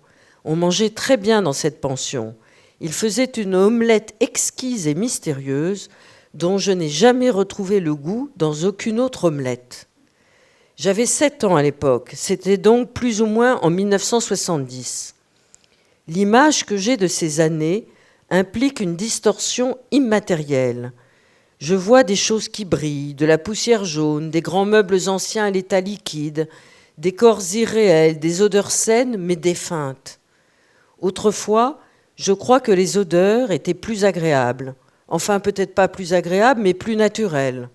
On mangeait très bien dans cette pension. Il faisait une omelette exquise et mystérieuse dont je n'ai jamais retrouvé le goût dans aucune autre omelette. J'avais 7 ans à l'époque, c'était donc plus ou moins en 1970. L'image que j'ai de ces années implique une distorsion immatérielle. Je vois des choses qui brillent, de la poussière jaune, des grands meubles anciens à l'état liquide, des corps irréels, des odeurs saines mais défuntes. Autrefois, je crois que les odeurs étaient plus agréables. Enfin, peut-être pas plus agréables, mais plus naturelles.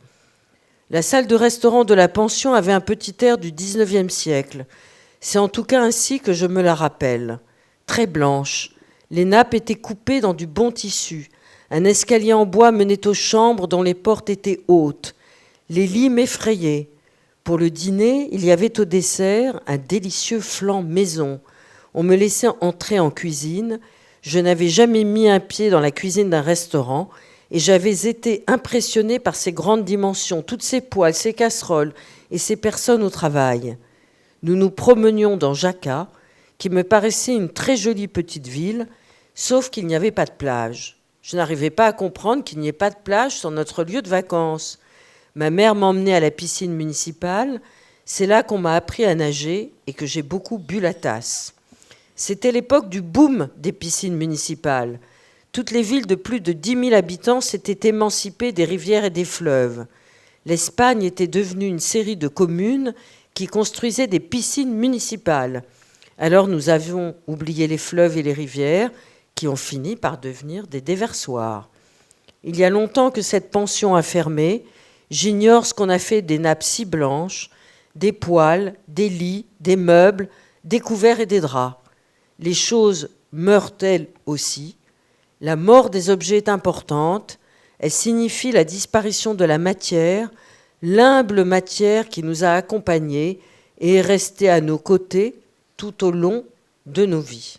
La salle de restaurant de la pension avait un petit air du XIXe siècle. C'est en tout cas ainsi que je me la rappelle. Très blanche. Les nappes étaient coupées dans du bon tissu. Un escalier en bois menait aux chambres dont les portes étaient hautes. Les lits m'effrayaient. Pour le dîner, il y avait au dessert un délicieux flan maison. On me laissait entrer en cuisine. Je n'avais jamais mis un pied dans la cuisine d'un restaurant et j'avais été impressionnée par ses grandes dimensions, toutes ces poêles, ces casseroles et ces personnes au travail. Nous nous promenions dans Jaca, qui me paraissait une très jolie petite ville, sauf qu'il n'y avait pas de plage. Je n'arrivais pas à comprendre qu'il n'y ait pas de plage sur notre lieu de vacances. Ma mère m'emmenait à la piscine municipale. C'est là qu'on m'a appris à nager et que j'ai beaucoup bu la tasse. C'était l'époque du boom des piscines municipales. Toutes les villes de plus de 10 000 habitants s'étaient émancipées des rivières et des fleuves. L'Espagne était devenue une série de communes qui construisaient des piscines municipales. Alors nous avions oublié les fleuves et les rivières qui ont fini par devenir des déversoirs. Il y a longtemps que cette pension a fermé. J'ignore ce qu'on a fait des nappes si blanches, des poêles, des lits, des meubles, des couverts et des draps. Les choses meurent-elles aussi ? La mort des objets est importante. Elle signifie la disparition de la matière, l'humble matière qui nous a accompagnés et est restée à nos côtés tout au long de nos vies.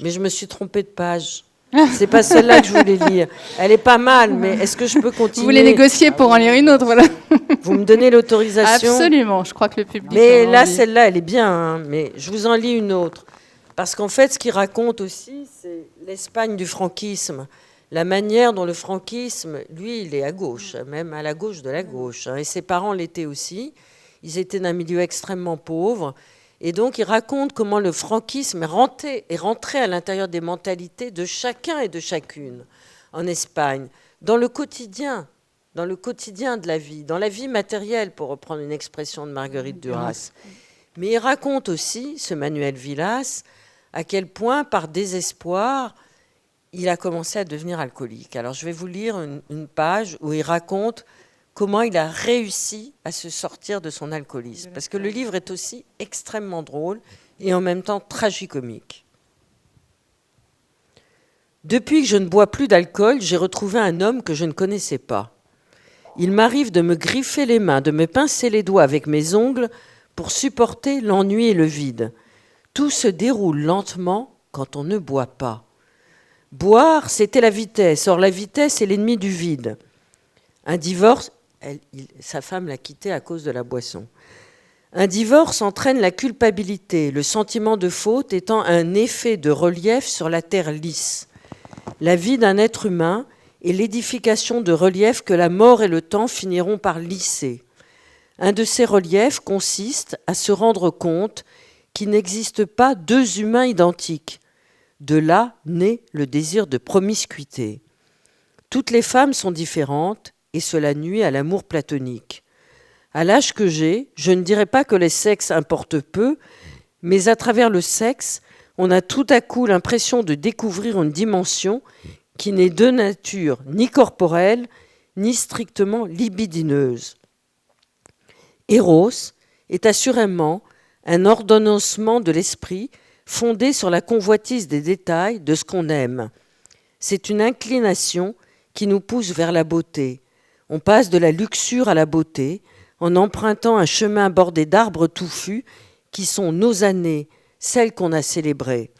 Mais je me suis trompée de page. C'est pas celle-là que je voulais lire. Elle est pas mal, mais est-ce que je peux continuer ? Vous voulez négocier pour en lire une autre, voilà. Vous me donnez l'autorisation ? Absolument, je crois que le public... Mais là, celle-là, elle est bien, hein, mais je vous en lis une autre. Parce qu'en fait, ce qu'il raconte aussi, c'est l'Espagne du franquisme. La manière dont le franquisme, lui, il est à gauche, même à la gauche de la gauche. Hein, et ses parents l'étaient aussi. Ils étaient d'un milieu extrêmement pauvre. Et donc, il raconte comment le franquisme est rentré à l'intérieur des mentalités de chacun et de chacune en Espagne, dans le quotidien de la vie, dans la vie matérielle, pour reprendre une expression de Marguerite Duras. Mais il raconte aussi, ce Manuel Villas, à quel point, par désespoir, il a commencé à devenir alcoolique. Alors, je vais vous lire une page où il raconte comment il a réussi à se sortir de son alcoolisme. Parce que le livre est aussi extrêmement drôle et en même temps tragicomique. Depuis que je ne bois plus d'alcool, j'ai retrouvé un homme que je ne connaissais pas. Il m'arrive de me griffer les mains, de me pincer les doigts avec mes ongles pour supporter l'ennui et le vide. Tout se déroule lentement quand on ne boit pas. Boire, c'était la vitesse. Or, la vitesse est l'ennemi du vide. Un divorce... sa femme l'a quitté à cause de la boisson. Un divorce entraîne la culpabilité, le sentiment de faute étant un effet de relief sur la terre lisse. La vie d'un être humain est l'édification de reliefs que la mort et le temps finiront par lisser. Un de ces reliefs consiste à se rendre compte qu'il n'existe pas deux humains identiques. De là naît le désir de promiscuité. Toutes les femmes sont différentes, et cela nuit à l'amour platonique. À l'âge que j'ai, je ne dirais pas que les sexes importent peu, mais à travers le sexe, on a tout à coup l'impression de découvrir une dimension qui n'est de nature ni corporelle, ni strictement libidineuse. Eros est assurément un ordonnancement de l'esprit fondé sur la convoitise des détails de ce qu'on aime. C'est une inclination qui nous pousse vers la beauté. On passe de la luxure à la beauté en empruntant un chemin bordé d'arbres touffus qui sont nos années, celles qu'on a célébrées.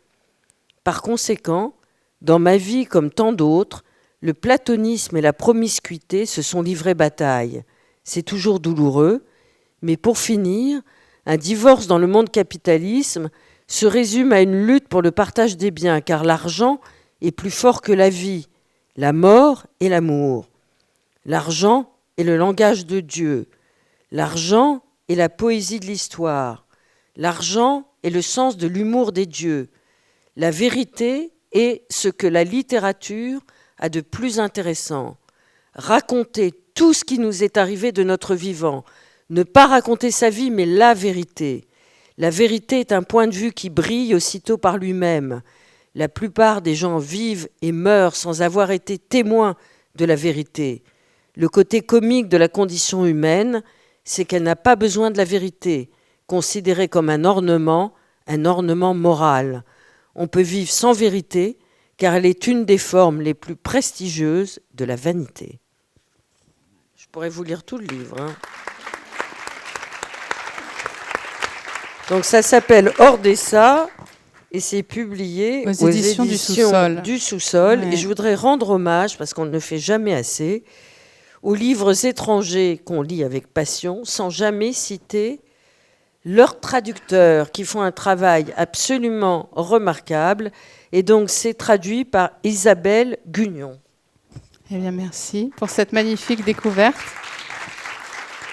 Par conséquent, dans ma vie comme tant d'autres, le platonisme et la promiscuité se sont livrés bataille. C'est toujours douloureux, mais pour finir, un divorce dans le monde capitalisme se résume à une lutte pour le partage des biens, car l'argent est plus fort que la vie, la mort et l'amour. L'argent est le langage de Dieu. L'argent est la poésie de l'histoire. L'argent est le sens de l'humour des dieux. La vérité est ce que la littérature a de plus intéressant. Raconter tout ce qui nous est arrivé de notre vivant. Ne pas raconter sa vie, mais la vérité. La vérité est un point de vue qui brille aussitôt par lui-même. La plupart des gens vivent et meurent sans avoir été témoins de la vérité. Le côté comique de la condition humaine, c'est qu'elle n'a pas besoin de la vérité, considérée comme un ornement moral. On peut vivre sans vérité, car elle est une des formes les plus prestigieuses de la vanité. Je pourrais vous lire tout le livre. Donc ça s'appelle Ordessa et c'est publié aux éditions du Sous-sol. Ouais. Et je voudrais rendre hommage, parce qu'on ne le fait jamais assez, aux livres étrangers qu'on lit avec passion, sans jamais citer leurs traducteurs, qui font un travail absolument remarquable. Et donc c'est traduit par Isabelle Gugnon. Eh bien, merci pour cette magnifique découverte.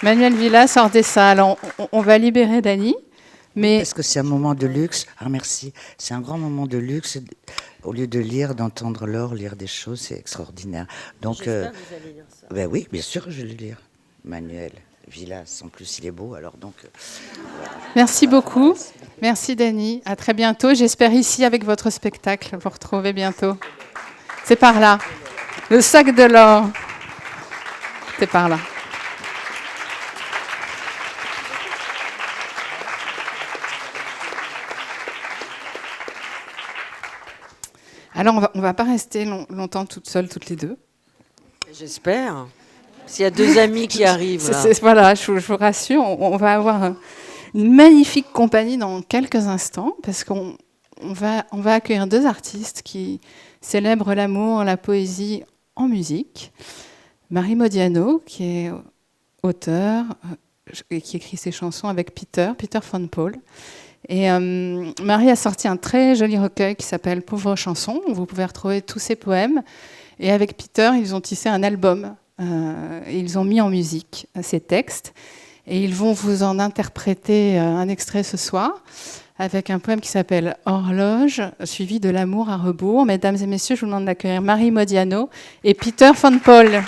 Manuel Villas, Ordessa. Alors, on va libérer Dany. Mais... Parce que c'est un moment de luxe. Ah, merci. C'est un grand moment de luxe. Au lieu de lire, d'entendre Laure lire des choses, c'est extraordinaire. Donc, j'espère que vous allez lire ça. Ben oui, bien sûr que je vais le lire. Manuel Villas, en plus, il est beau. Alors donc. Voilà. Merci beaucoup. Merci Dany. À très bientôt. J'espère ici avec votre spectacle vous retrouver bientôt. C'est par là. Le sac de l'or. C'est par là. Alors, on va pas rester longtemps toutes seules, toutes les deux. J'espère. S'il y a deux amis qui arrivent. Là. Voilà, je vous rassure, on va avoir une magnifique compagnie dans quelques instants, parce qu'on va accueillir deux artistes qui célèbrent l'amour, la poésie en musique. Marie Modiano, qui est auteur et qui écrit ses chansons avec Peter von Paul. Et Marie a sorti un très joli recueil qui s'appelle Pauvres chansons, où vous pouvez retrouver tous ses poèmes. Et avec Peter, ils ont tissé un album. Et ils ont mis en musique ces textes. Et ils vont vous en interpréter un extrait ce soir, avec un poème qui s'appelle Horloge, suivi de l'amour à rebours. Mesdames et messieurs, je vous demande d'accueillir Marie Modiano et Peter von Paul.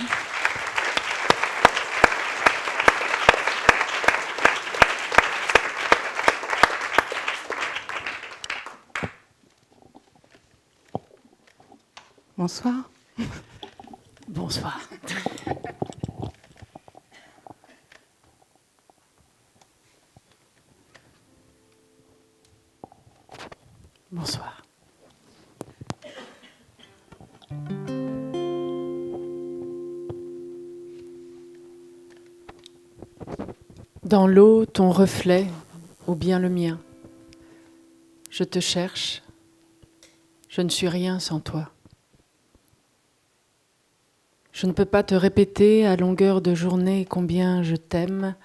Bonsoir. Bonsoir. Bonsoir. Dans l'eau, ton reflet, ou bien le mien. Je te cherche. Je ne suis rien sans toi. Je ne peux pas te répéter à longueur de journée combien je t'aime.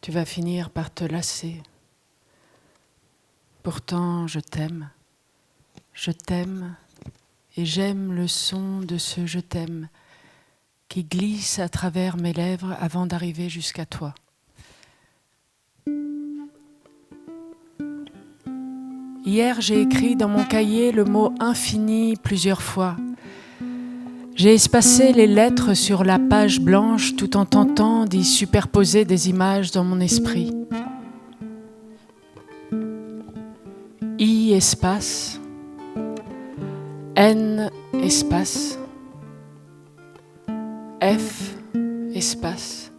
Tu vas finir par te lasser. Pourtant, je t'aime et j'aime le son de ce je t'aime qui glisse à travers mes lèvres avant d'arriver jusqu'à toi. Hier, j'ai écrit dans mon cahier le mot infini plusieurs fois. J'ai espacé les lettres sur la page blanche tout en tentant d'y superposer des images dans mon esprit. I espace, N espace, F espace,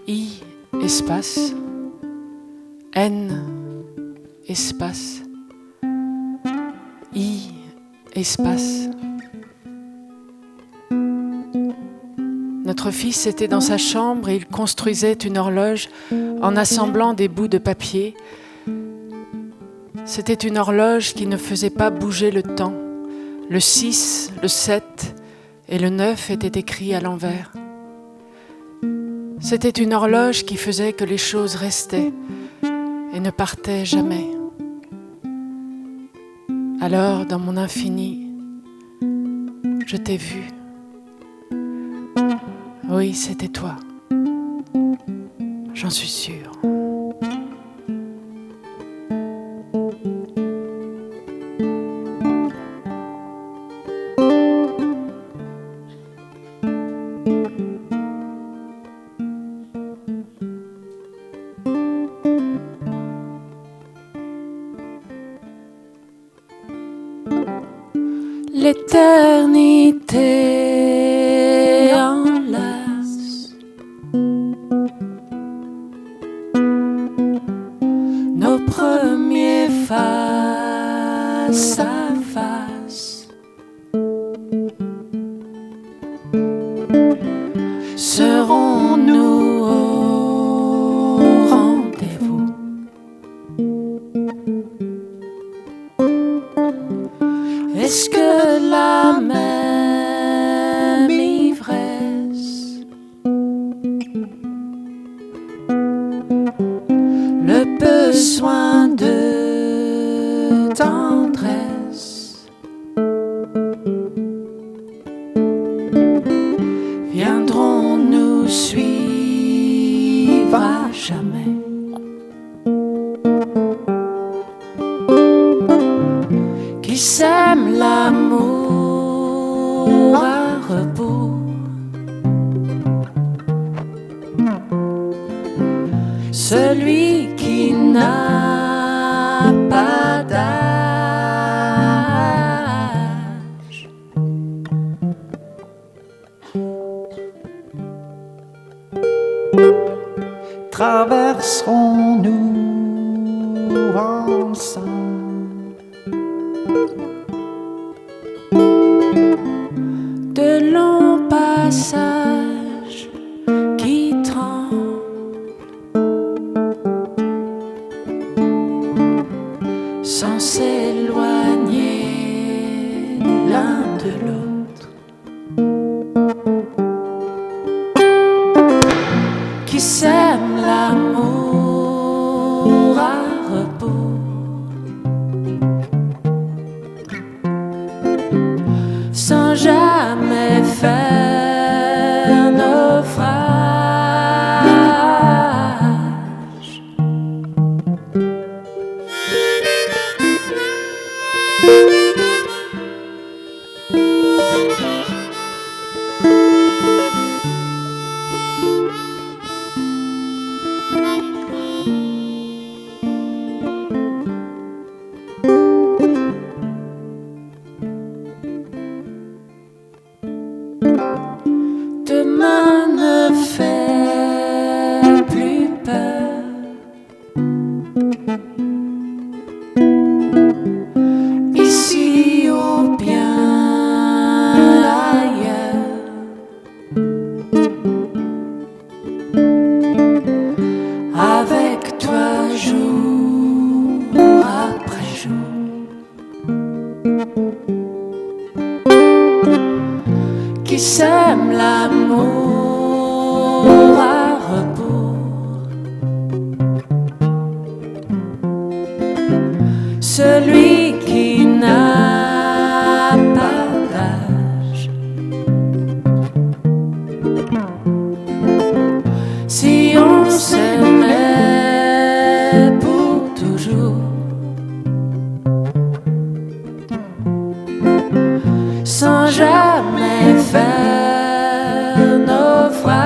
I espace, N espace, I espace. Notre fils était dans sa chambre et il construisait une horloge en assemblant des bouts de papier. C'était une horloge qui ne faisait pas bouger le temps. Le 6, le 7 et le 9 étaient écrits à l'envers. C'était une horloge qui faisait que les choses restaient et ne partaient jamais. Alors, dans mon infini, je t'ai vu. Oui, c'était toi. J'en suis sûre. L'éternité enlace nos premiers face à face. Serons-nous au rendez-vous? Est-ce que la même ivresse, le besoin de tendresse viendront nous suivre à jamais? Qui sème l'amour à rebours, celui qui n'a pas d'âge. Traverserons-nous ensemble De longs passages qui tremblent, sans s'éloigner l'un de l'autre, qui sème l'amour à rebours, sans jamais faire naufrage. Demain ne fait plus peur, ici ou bien ailleurs. Avec toi jour après jour, qui sème l'amour à rebours, celui qui n'a pas d'âge. Si on s'aimait pour toujours, sans jamais faire naufrage.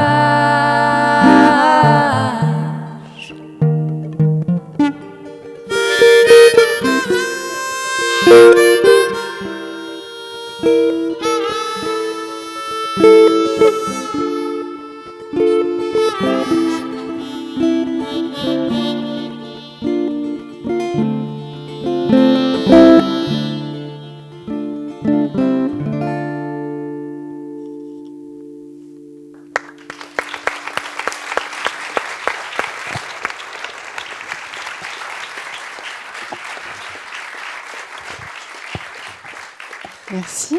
Merci.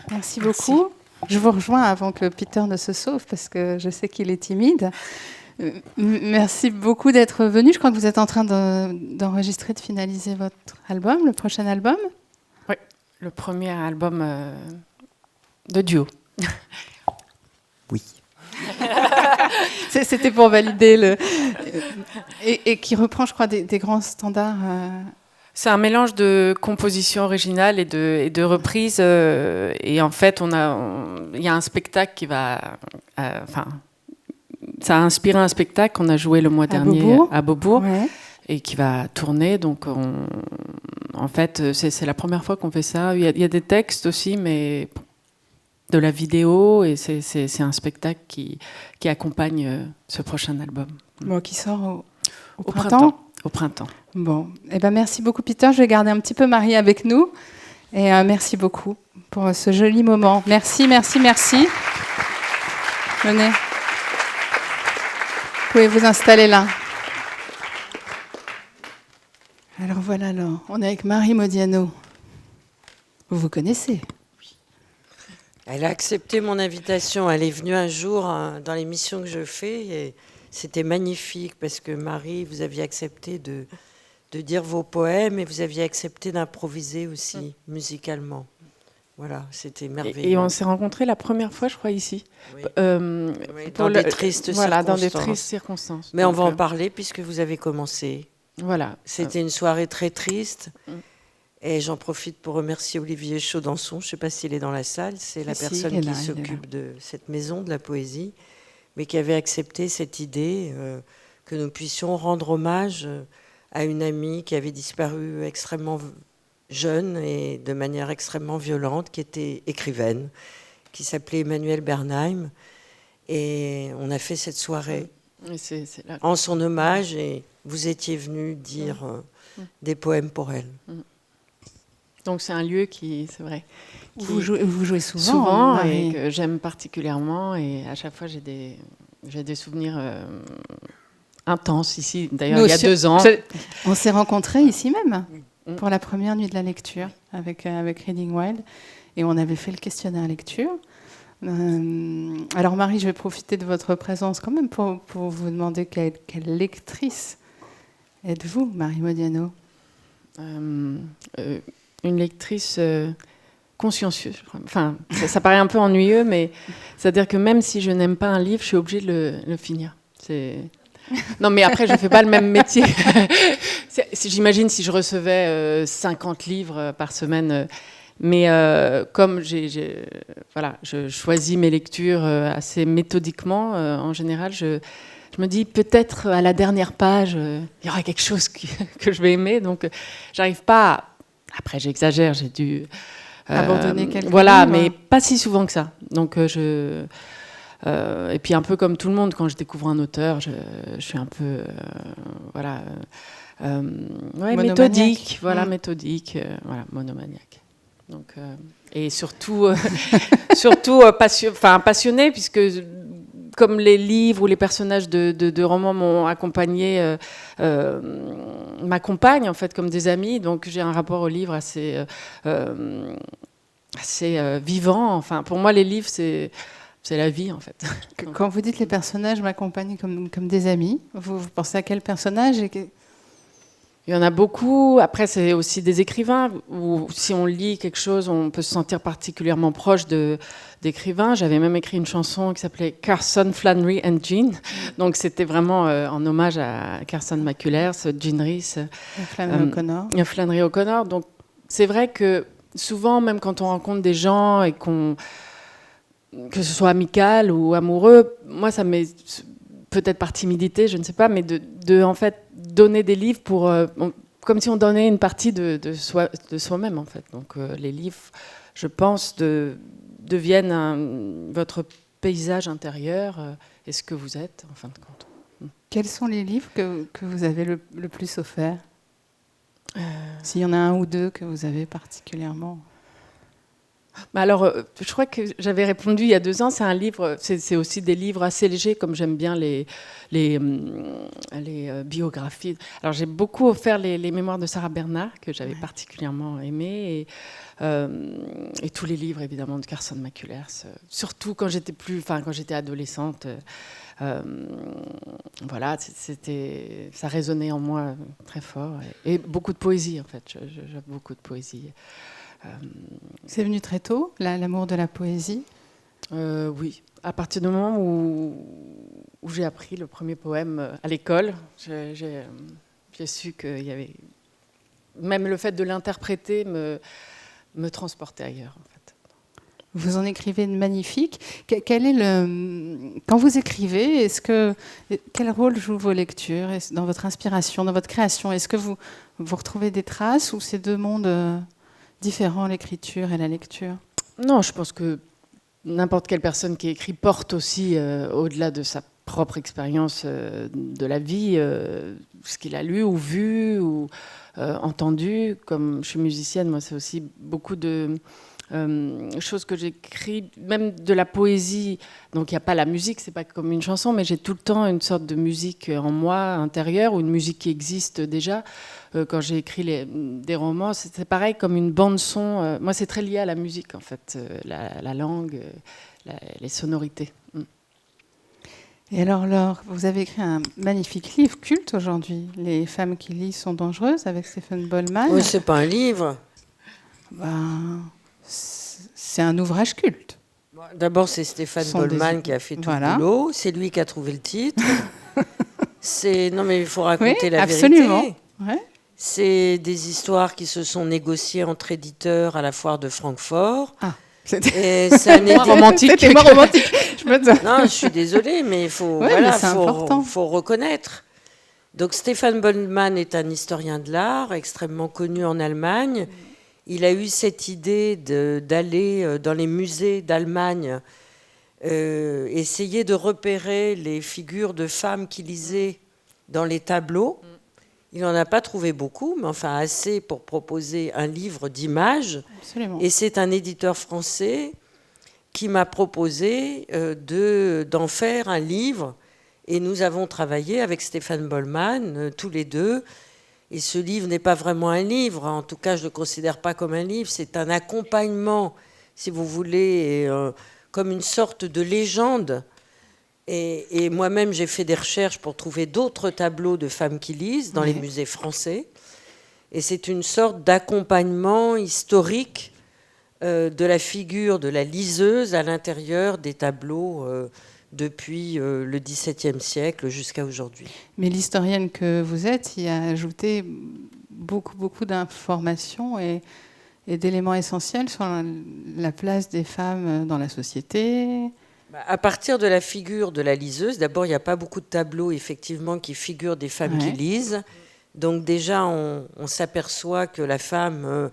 Merci beaucoup. Je vous rejoins avant que Peter ne se sauve parce que je sais qu'il est timide. Merci beaucoup d'être venu. Je crois que vous êtes en train d'enregistrer, de finaliser votre album, le prochain album. Oui, le premier album de duo. Oui. C'était pour valider et qui reprend, je crois, des grands standards. C'est un mélange de composition originale et de reprise. Et en fait, il y a un spectacle qui va... ça a inspiré un spectacle qu'on a joué le mois dernier à Beaubourg ouais. et qui va tourner. Donc, En fait, c'est la première fois qu'on fait ça. Il y a des textes aussi, mais de la vidéo, et c'est un spectacle qui accompagne ce prochain album. Bon, qui sort au printemps. Au printemps. Bon, merci beaucoup Peter. Je vais garder un petit peu Marie avec nous. Et merci beaucoup pour ce joli moment. Merci. Venez. Vous pouvez vous installer là. Alors voilà, on est avec Marie Modiano. Vous vous connaissez? Elle a accepté mon invitation. Elle est venue un jour dans l'émission que je fais et c'était magnifique parce que Marie, vous aviez accepté de dire vos poèmes et vous aviez accepté d'improviser aussi musicalement. Voilà, c'était merveilleux. Et on s'est rencontrés la première fois, je crois, ici. Oui. Dans des tristes circonstances. Voilà, dans des tristes circonstances. Mais on va en parler puisque vous avez commencé. Voilà. C'était une soirée très triste. Et j'en profite pour remercier Olivier Chaudançon. Je ne sais pas s'il est dans la salle. C'est la personne qui s'occupe de cette maison de la poésie, mais qui avait accepté cette idée que nous puissions rendre hommage à une amie qui avait disparu extrêmement jeune et de manière extrêmement violente, qui était écrivaine, qui s'appelait Emmanuelle Bernheim. Et on a fait cette soirée en son hommage et vous étiez venu dire des poèmes pour elle. Donc c'est un lieu c'est vrai. Vous jouez souvent et que j'aime particulièrement, et à chaque fois j'ai des souvenirs intenses ici. D'ailleurs, il y a 2 ans. On s'est rencontrés ici même pour la première nuit de la lecture avec Reading Wild, et on avait fait le questionnaire lecture. Alors Marie, je vais profiter de votre présence quand même pour vous demander quelle lectrice êtes-vous, Marie Modiano? Une lectrice consciencieuse. Enfin, ça paraît un peu ennuyeux, mais c'est-à-dire que même si je n'aime pas un livre, je suis obligée de le finir. Non, mais après, je ne fais pas le même métier. J'imagine si je recevais 50 livres par semaine. Mais comme je choisis mes lectures assez méthodiquement, en général, je me dis peut-être à la dernière page, il y aura quelque chose que je vais aimer. Donc, j'arrive pas. Après, j'exagère, j'ai dû abandonner quelques voilà, livres. mais pas si souvent que ça. Donc, et puis un peu comme tout le monde, quand je découvre un auteur, je suis un peu méthodique, méthodique, monomaniaque. Donc, et surtout passionné, puisque comme les livres ou les personnages de romans m'ont accompagné, m'accompagnent en fait comme des amis, donc j'ai un rapport au livre assez vivant. Enfin, pour moi, les livres, c'est la vie en fait. Quand vous dites les personnages m'accompagnent comme des amis, vous pensez à quel personnage? Il y en a beaucoup. Après, c'est aussi des écrivains où si on lit quelque chose, on peut se sentir particulièrement proche d'écrivains. J'avais même écrit une chanson qui s'appelait Carson, Flannery and Jean. Donc, c'était vraiment en hommage à Carson McCullers, Jean Rhys. Flannery O'Connor. Donc, c'est vrai que souvent, même quand on rencontre des gens et que ce soit amical ou amoureux, moi, ça m'est peut-être par timidité, je ne sais pas, mais de en fait donner des livres comme si on donnait une partie de soi-même en fait. Donc les livres, je pense, deviennent votre paysage intérieur et ce que vous êtes en fin de compte. Quels sont les livres que vous avez le plus offerts? S'il y en a un ou deux que vous avez particulièrement. Alors, je crois que j'avais répondu il y a 2 ans. C'est un livre, c'est aussi des livres assez légers, comme j'aime bien les biographies. Alors, j'ai beaucoup offert les mémoires de Sarah Bernhardt, que j'avais particulièrement aimé, et tous les livres, évidemment, de Carson McCullers. Surtout quand j'étais adolescente. Voilà, ça résonnait en moi très fort. Et beaucoup de poésie, en fait. J'ai beaucoup de poésie. C'est venu très tôt, l'amour de la poésie? Oui, à partir du moment où j'ai appris le premier poème à l'école, j'ai su qu'il y avait... Même le fait de l'interpréter me transportait ailleurs, en fait. Vous en écrivez de magnifiques. Quel est quand vous écrivez, quel rôle jouent vos lectures dans votre inspiration, dans votre création? Est-ce que vous retrouvez des traces ou c'est deux mondes différents, l'écriture et la lecture? Non, je pense que n'importe quelle personne qui écrit porte aussi, au-delà de sa propre expérience de la vie, ce qu'il a lu ou vu ou entendu. Comme je suis musicienne, moi, c'est aussi beaucoup de choses que j'écris, même de la poésie. Donc il n'y a pas la musique, c'est pas comme une chanson, mais j'ai tout le temps une sorte de musique en moi intérieure, ou une musique qui existe déjà. Quand j'ai écrit des romans, c'est pareil comme une bande son. Moi, c'est très lié à la musique, en fait, la langue, les sonorités. Et alors, Laure, vous avez écrit un magnifique livre culte aujourd'hui, Les femmes qui lisent sont dangereuses, avec Stephen Bollman. Oui, c'est pas un livre. C'est un ouvrage culte. D'abord, c'est Stephen Bollman qui a fait tout le boulot. C'est lui qui a trouvé le titre. Non, mais il faut raconter la absolument. vérité. Ouais. C'est des histoires qui se sont négociées entre éditeurs à la foire de Francfort. Ah. Et c'est un moins romantique. C'était moins romantique. Non, je suis désolée, mais il faut reconnaître. Donc Stephen Bollman est un historien de l'art extrêmement connu en Allemagne. Il a eu cette idée d'aller dans les musées d'Allemagne, essayer de repérer les figures de femmes qui lisaient dans les tableaux. Il n'en a pas trouvé beaucoup, mais enfin assez pour proposer un livre d'images. Absolument. Et c'est un éditeur français qui m'a proposé d'en faire un livre. Et nous avons travaillé avec Stephen Bollman, tous les deux. Et ce livre n'est pas vraiment un livre, en tout cas je ne le considère pas comme un livre, c'est un accompagnement, si vous voulez, comme une sorte de légende. Et moi-même j'ai fait des recherches pour trouver d'autres tableaux de femmes qui lisent dans les musées français. Et c'est une sorte d'accompagnement historique de la figure de la liseuse à l'intérieur des tableaux depuis le XVIIe siècle jusqu'à aujourd'hui. Mais l'historienne que vous êtes y a ajouté beaucoup d'informations et d'éléments essentiels sur la place des femmes dans la société. À partir de la figure de la liseuse, d'abord, il n'y a pas beaucoup de tableaux effectivement qui figurent des femmes qui lisent. Donc déjà, on s'aperçoit que la femme,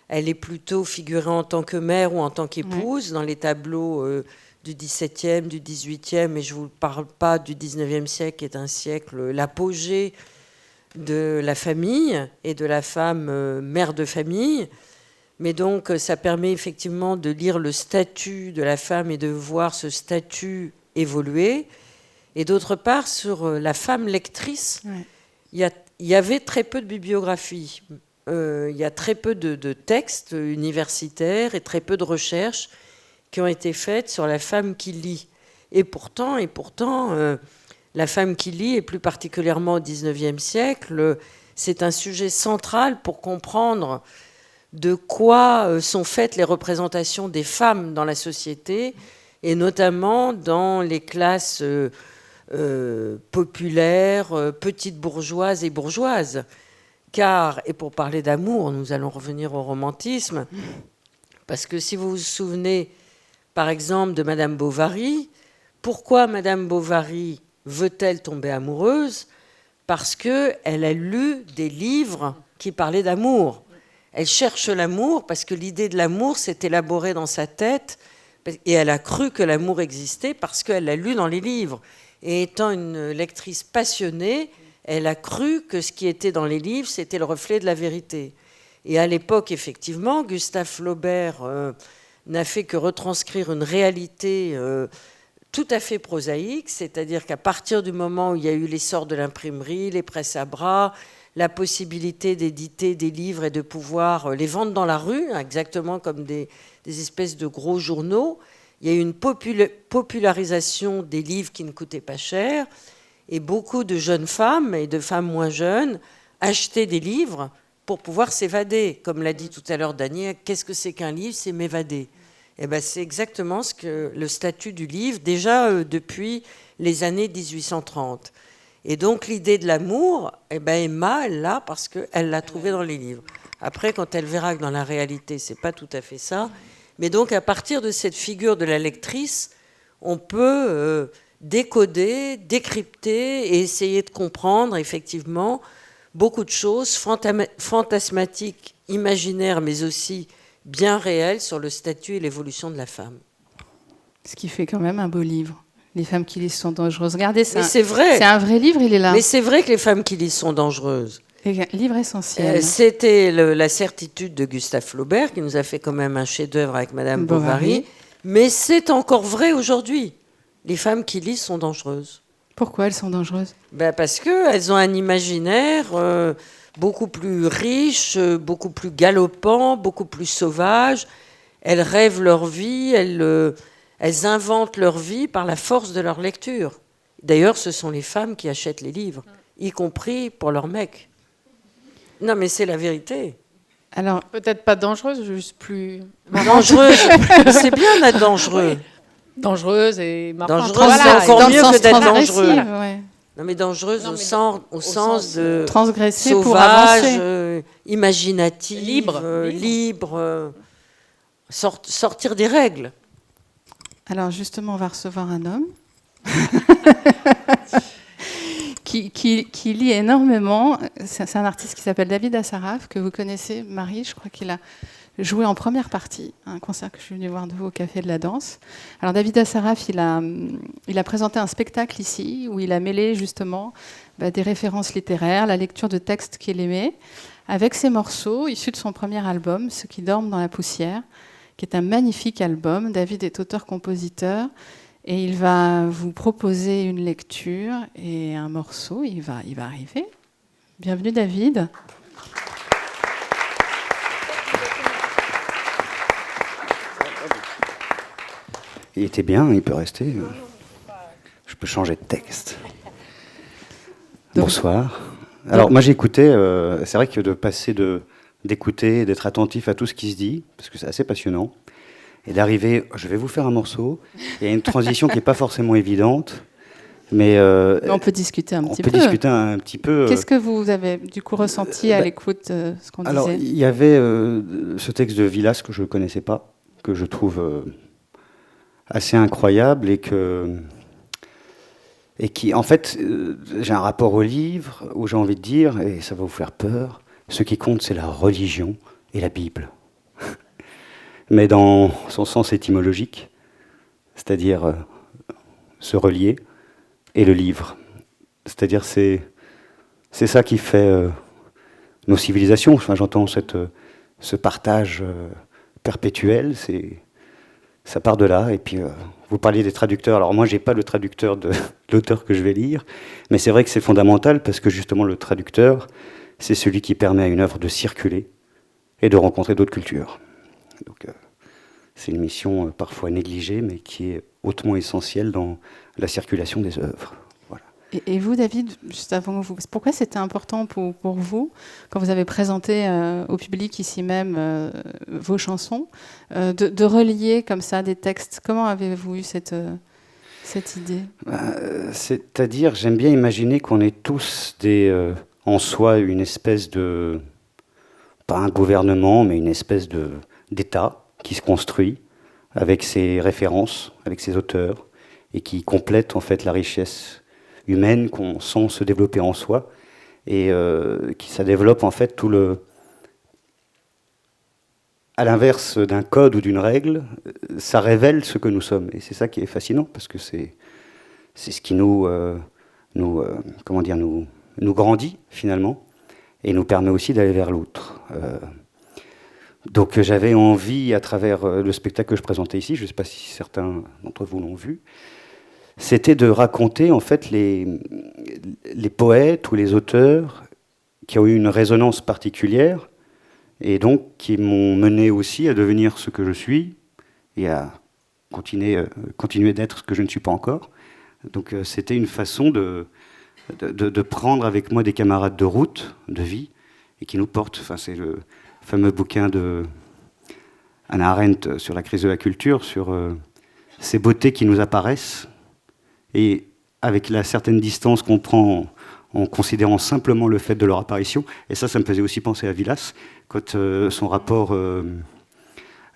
elle est plutôt figurée en tant que mère ou en tant qu'épouse dans les tableaux du XVIIe, du XVIIIe, et je ne vous parle pas du XIXe siècle, qui est un siècle, l'apogée de la famille et de la femme mère de famille. Mais donc, ça permet effectivement de lire le statut de la femme et de voir ce statut évoluer. Et d'autre part, sur la femme lectrice, il y avait très peu de bibliographie. Il y a très peu de textes universitaires et très peu de recherches qui ont été faites sur la femme qui lit. Et pourtant, la femme qui lit, et plus particulièrement au XIXe siècle, c'est un sujet central pour comprendre de quoi sont faites les représentations des femmes dans la société, et notamment dans les classes populaires, petites bourgeoises et bourgeoises. Car, et pour parler d'amour, nous allons revenir au romantisme, parce que si vous vous souvenez, par exemple, de Madame Bovary, pourquoi Madame Bovary veut-elle tomber amoureuse? Parce qu'elle a lu des livres qui parlaient d'amour. Elle cherche l'amour parce que l'idée de l'amour s'est élaborée dans sa tête et elle a cru que l'amour existait parce qu'elle l'a lu dans les livres. Et étant une lectrice passionnée, elle a cru que ce qui était dans les livres, c'était le reflet de la vérité. Et à l'époque, effectivement, Gustave Flaubert n'a fait que retranscrire une réalité tout à fait prosaïque, c'est-à-dire qu'à partir du moment où il y a eu l'essor de l'imprimerie, les presses à bras, la possibilité d'éditer des livres et de pouvoir les vendre dans la rue, exactement comme des espèces de gros journaux, il y a eu une popularisation des livres qui ne coûtaient pas cher, et beaucoup de jeunes femmes et de femmes moins jeunes achetaient des livres pour pouvoir s'évader. Comme l'a dit tout à l'heure Daniel, qu'est-ce que c'est qu'un livre? C'est m'évader. Et ben, c'est exactement ce que le statut du livre, déjà depuis les années 1830. Et donc l'idée de l'amour, Emma, elle l'a parce qu'elle l'a trouvée dans les livres. Après, quand elle verra que dans la réalité, c'est pas tout à fait ça, Mais donc, à partir de cette figure de la lectrice, on peut décoder, décrypter et essayer de comprendre, effectivement, beaucoup de choses fantasmatiques, imaginaires, mais aussi bien réelles sur le statut et l'évolution de la femme. Ce qui fait quand même un beau livre. Les femmes qui lisent sont dangereuses. Regardez, c'est vrai. C'est un vrai livre, il est là. Mais c'est vrai que les femmes qui lisent sont dangereuses. Livre essentiel. C'était La certitude de Gustave Flaubert, qui nous a fait quand même un chef-d'œuvre avec Madame Bovary. Mais c'est encore vrai aujourd'hui. Les femmes qui lisent sont dangereuses. Pourquoi elles sont dangereuses ? Parce qu'elles ont un imaginaire beaucoup plus riche, beaucoup plus galopant, beaucoup plus sauvage. Elles rêvent leur vie, elles inventent leur vie par la force de leur lecture. D'ailleurs, ce sont les femmes qui achètent les livres, y compris pour leurs mecs. Non, mais c'est la vérité. Alors, peut-être pas dangereuse, juste plus... Dangereuse, c'est bien d'être dangereux. Dangereuse et marquante. Dangereuse, Voilà, c'est encore dans le mieux sens que d'être transgressif, dangereux. ouais. Non, mais dangereuse au sens de transgresser sauvage, pour avancer. Imaginative, libre, sortir des règles. Alors justement, on va recevoir un homme qui lit énormément. C'est un artiste qui s'appelle David Assaraf, que vous connaissez, Marie. Je crois qu'il a joué en première partie à un concert que je suis venue voir de vous au Café de la Danse. Alors David Assaraf, il a présenté un spectacle ici où il a mêlé justement des références littéraires, la lecture de textes qu'il aimait, avec ses morceaux issus de son premier album, Ceux qui dorment dans la poussière, qui est un magnifique album. David est auteur-compositeur et il va vous proposer une lecture et un morceau. Il va arriver. Bienvenue David. Il était bien, il peut rester. Je peux changer de texte. Bonsoir. Alors moi j'écoutais, c'est vrai que de passer d'écouter, d'être attentif à tout ce qui se dit, parce que c'est assez passionnant, et d'arriver, je vais vous faire un morceau, il y a une transition qui n'est pas forcément évidente, mais on peut discuter un petit peu. On peut discuter un petit peu. Qu'est-ce que vous avez du coup ressenti à l'écoute de ce qu'on disait ? Alors il y avait ce texte de Villas que je ne connaissais pas, que je trouve assez incroyable et qui, en fait, j'ai un rapport au livre où j'ai envie de dire, et ça va vous faire peur, ce qui compte, c'est la religion et la Bible. Mais dans son sens étymologique, c'est-à-dire se relier, et le livre. C'est-à-dire c'est ça qui fait nos civilisations. Enfin, j'entends ce partage perpétuel, ça part de là. Et puis, vous parliez des traducteurs. Alors moi, j'ai pas le traducteur de l'auteur que je vais lire, mais c'est vrai que c'est fondamental parce que justement, le traducteur, c'est celui qui permet à une œuvre de circuler et de rencontrer d'autres cultures. Donc, c'est une mission parfois négligée, mais qui est hautement essentielle dans la circulation des œuvres. Voilà. Et vous, David, juste avant vous, pourquoi c'était important pour vous, quand vous avez présenté au public ici même vos chansons, de relier comme ça des textes ? Comment avez-vous eu cette idée ? C'est-à-dire, j'aime bien imaginer qu'on est tous en soi une espèce de, pas un gouvernement, mais une espèce d'État qui se construit avec ses références, avec ses auteurs, et qui complète en fait la richesse humaine qu'on sent se développer en soi, et ça développe en fait à l'inverse d'un code ou d'une règle, ça révèle ce que nous sommes, et c'est ça qui est fascinant, parce que c'est ce qui nous grandit finalement, et nous permet aussi d'aller vers l'autre. Donc j'avais envie, à travers le spectacle que je présentais ici, je ne sais pas si certains d'entre vous l'ont vu, c'était de raconter en fait les poètes ou les auteurs qui ont eu une résonance particulière et donc qui m'ont mené aussi à devenir ce que je suis et à continuer d'être ce que je ne suis pas encore. Donc c'était une façon de prendre avec moi des camarades de route, de vie, et qui nous portent. Enfin, c'est le fameux bouquin de Hannah Arendt sur la crise de la culture, sur ces beautés qui nous apparaissent, et avec la certaine distance qu'on prend en considérant simplement le fait de leur apparition. Et ça me faisait aussi penser à Villas, quand son rapport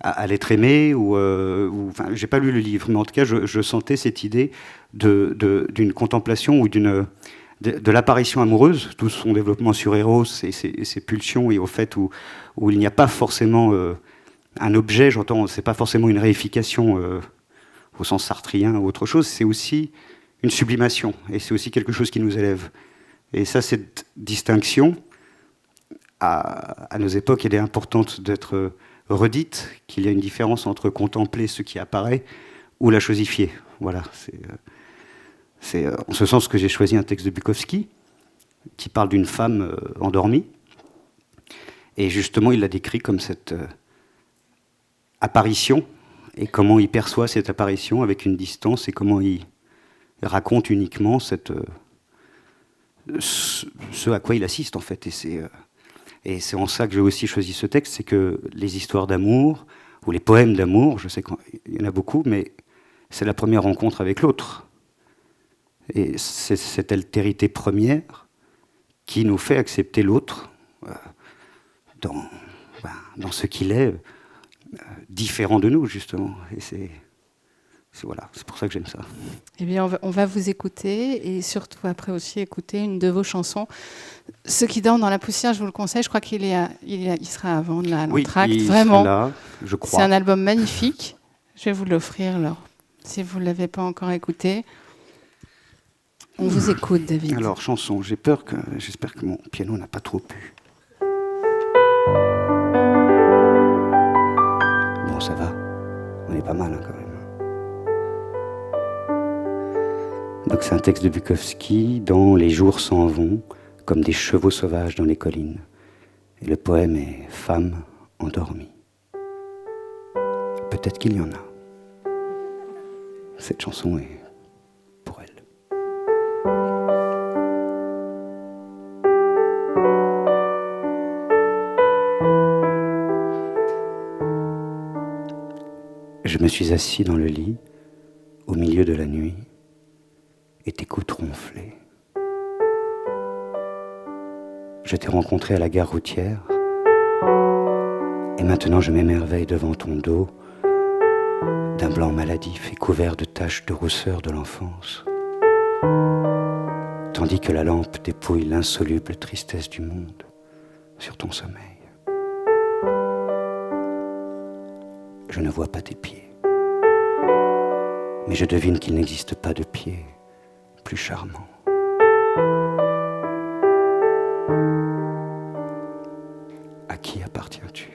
à l'être aimé, enfin, j'ai pas lu le livre, mais en tout cas, je sentais cette idée d'une contemplation ou de l'apparition amoureuse, tout son développement sur Eros et ses pulsions, et au fait où il n'y a pas forcément un objet, j'entends, c'est pas forcément une réification au sens sartrien ou autre chose, c'est aussi une sublimation, et c'est aussi quelque chose qui nous élève. Et ça, cette distinction, à nos époques, elle est importante d'être redite, qu'il y a une différence entre contempler ce qui apparaît ou la chosifier. Voilà, c'est en ce sens que j'ai choisi un texte de Bukowski qui parle d'une femme endormie. Et justement, il la décrit comme cette apparition, et comment il perçoit cette apparition avec une distance, et comment il raconte uniquement ce à quoi il assiste, en fait. Et c'est en ça que j'ai aussi choisi ce texte, c'est que les histoires d'amour, ou les poèmes d'amour, je sais qu'il y en a beaucoup, mais c'est la première rencontre avec l'autre. Et c'est cette altérité première qui nous fait accepter l'autre dans ce qu'il est, différent de nous, justement. Et c'est pour ça que j'aime ça. Eh bien, on va vous écouter, et surtout après aussi écouter une de vos chansons. Ce qui dort dans la poussière, je vous le conseille, je crois qu'il sera à vendre là, à l'Entracte. Oui, vraiment. Là, je crois. C'est un album magnifique. Je vais vous l'offrir, alors, si vous ne l'avez pas encore écouté. On vous écoute, David. Alors, chanson, j'espère que mon piano n'a pas trop pu. Bon, ça va. On est pas mal, hein, quand même. Donc c'est un texte de Bukowski, dans Les jours s'en vont, comme des chevaux sauvages dans les collines. Et le poème est Femme endormie. Peut-être qu'il y en a. Cette chanson est pour elle. Je me suis assis dans le lit, au milieu de la nuit, et t'écoutes ronfler. Je t'ai rencontré à la gare routière, et maintenant je m'émerveille devant ton dos, d'un blanc maladif et couvert de taches de rousseur de l'enfance, tandis que la lampe dépouille l'insoluble tristesse du monde sur ton sommeil. Je ne vois pas tes pieds, mais je devine qu'il n'existe pas de pieds plus charmants. À qui appartiens-tu?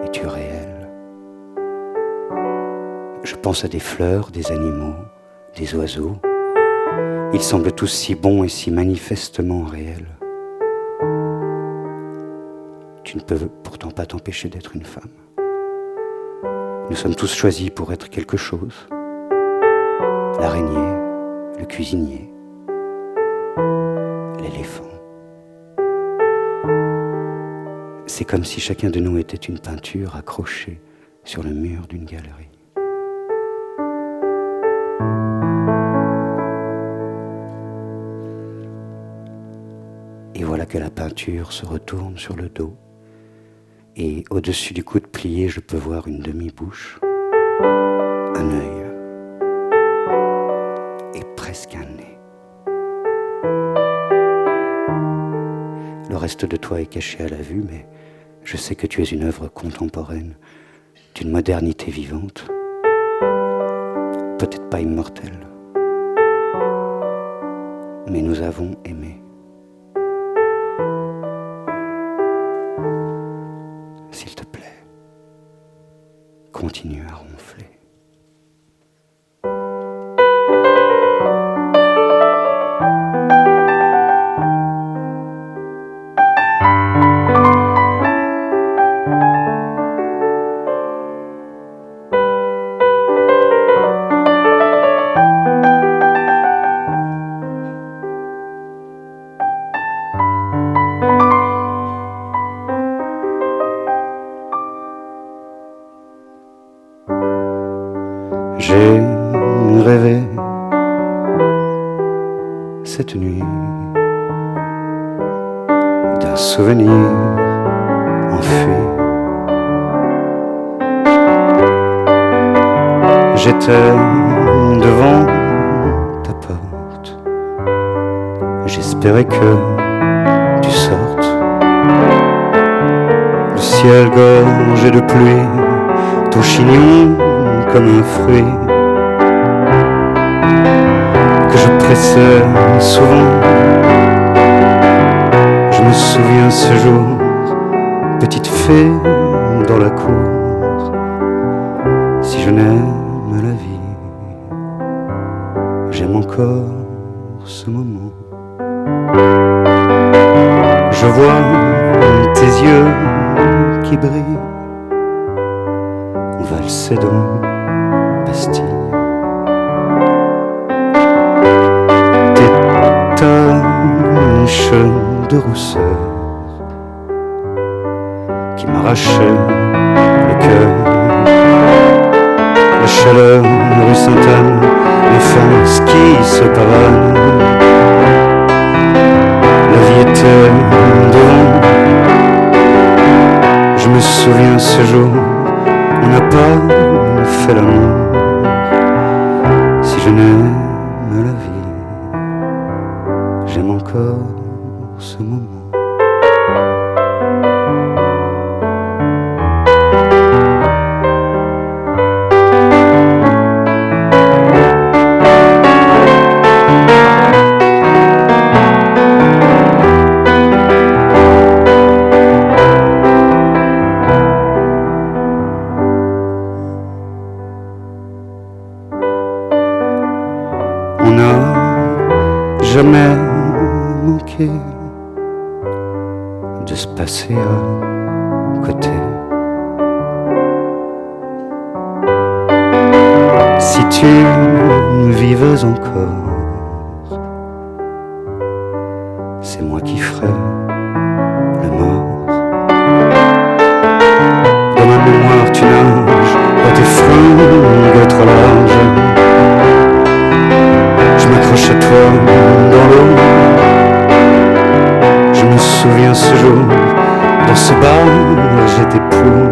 Es-tu réel? Je pense à des fleurs, des animaux, des oiseaux. Ils semblent tous si bons et si manifestement réels. Tu ne peux pourtant pas t'empêcher d'être une femme. Nous sommes tous choisis pour être quelque chose. L'araignée, le cuisinier, l'éléphant. C'est comme si chacun de nous était une peinture accrochée sur le mur d'une galerie. Et voilà que la peinture se retourne sur le dos, et au-dessus du coude plié, je peux voir une demi-bouche, un œil, et presque un nez. Le reste de toi est caché à la vue, mais je sais que tu es une œuvre contemporaine, d'une modernité vivante, peut-être pas immortelle, mais nous avons aimé. S'il te plaît, continue à ronfler. J'ai rêvé cette nuit d'un souvenir enfui j'étais devant ta porte, j'espérais que tu sortes. Le ciel gorgé de pluie, tout chignon comme un fruit que je pressais souvent. Je me souviens ce jour, petite fée dans la cour. Si je n'aime la vie, j'aime encore ce moment. Je vois tes yeux qui brillent, valser dans Bastille. Tes taches de rousseur qui m'arrachaient le cœur. La chaleur rue Sainte-Anne, l'enfance qui se pavane. La vie était devant. Je me souviens ce jour, on n'a pas fait l'amour. Si je n'aime la vie, j'aime encore ce moment. On n'a jamais manqué de se passer à côté. Si tu vivais encore, c'est moi qui ferais le mort. Dans ma mémoire tu nages, dans tes fringues trop larges. Je m'accroche à toi dans l'eau. Je me souviens ce jour, dans ce bar j'étais pour.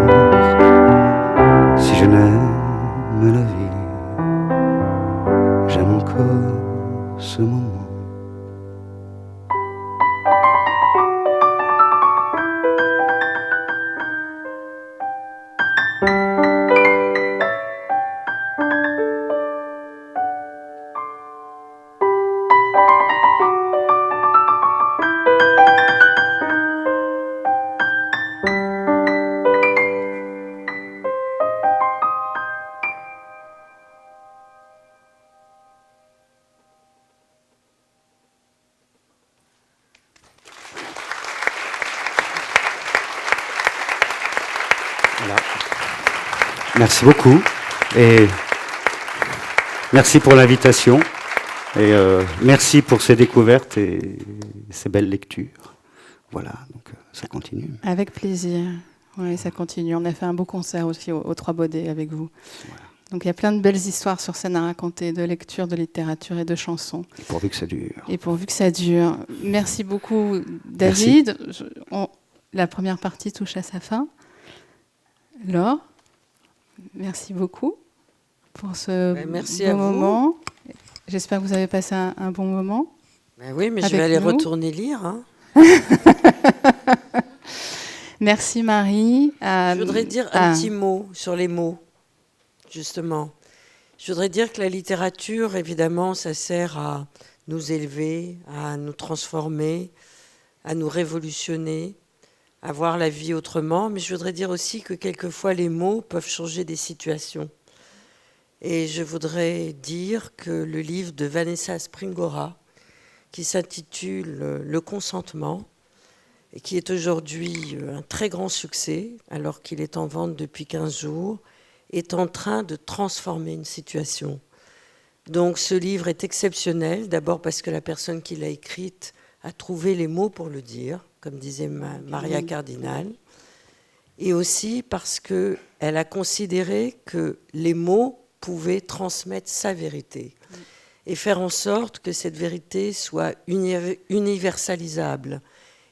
Si je n'aime la vie, j'aime encore ce moment. Voilà. Merci beaucoup et merci pour l'invitation et merci pour ces découvertes et ces belles lectures. Voilà, donc ça continue. Avec plaisir. Oui, ça continue. On a fait un beau concert aussi aux Trois Baudets avec vous. Voilà. Donc il y a plein de belles histoires sur scène à raconter, de lecture, de littérature et de chansons. Et pourvu que ça dure. Et pourvu que ça dure. Merci beaucoup, David. La première partie touche à sa fin. Laure, merci beaucoup pour ce beau moment. J'espère que vous avez passé un bon moment. Ben oui, mais je vais aller retourner lire. Hein. Merci Marie. Je voudrais dire un petit mot sur les mots, justement. Je voudrais dire que la littérature, évidemment, ça sert à nous élever, à nous transformer, à nous révolutionner, à voir la vie autrement. Mais je voudrais dire aussi que quelquefois, les mots peuvent changer des situations. Et je voudrais dire que le livre de Vanessa Springora, qui s'intitule « Le consentement », et qui est aujourd'hui un très grand succès, alors qu'il est en vente depuis 15 jours, est en train de transformer une situation. Donc ce livre est exceptionnel, d'abord parce que la personne qui l'a écrite a trouvé les mots pour le dire, comme disait Maria Cardinal, et aussi parce qu'elle a considéré que les mots pouvaient transmettre sa vérité et faire en sorte que cette vérité soit universalisable,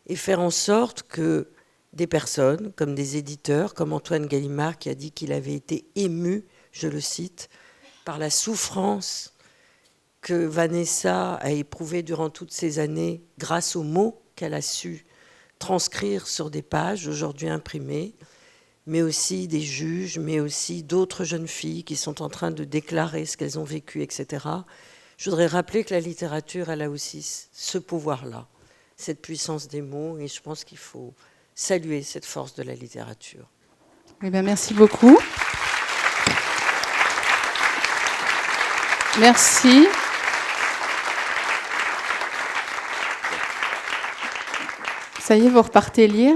et faire en sorte que des personnes, comme des éditeurs, comme Antoine Gallimard, qui a dit qu'il avait été ému, je le cite, par la souffrance que Vanessa a éprouvée durant toutes ces années grâce aux mots qu'elle a su transcrire sur des pages aujourd'hui imprimées, mais aussi des juges, mais aussi d'autres jeunes filles qui sont en train de déclarer ce qu'elles ont vécu, etc. Je voudrais rappeler que la littérature, elle a aussi ce pouvoir-là, cette puissance des mots, et je pense qu'il faut saluer cette force de la littérature. Eh bien, merci beaucoup. Merci. Ça y est, vous repartez lire.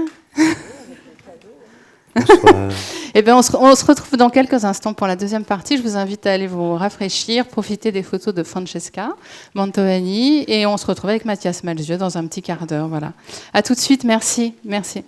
Bonsoir. Eh bien, on se retrouve dans quelques instants pour la deuxième partie. Je vous invite à aller vous rafraîchir, profiter des photos de Francesca Mantovani, et on se retrouve avec Mathias Malzieu dans un petit quart d'heure. Voilà. À tout de suite. Merci. Merci.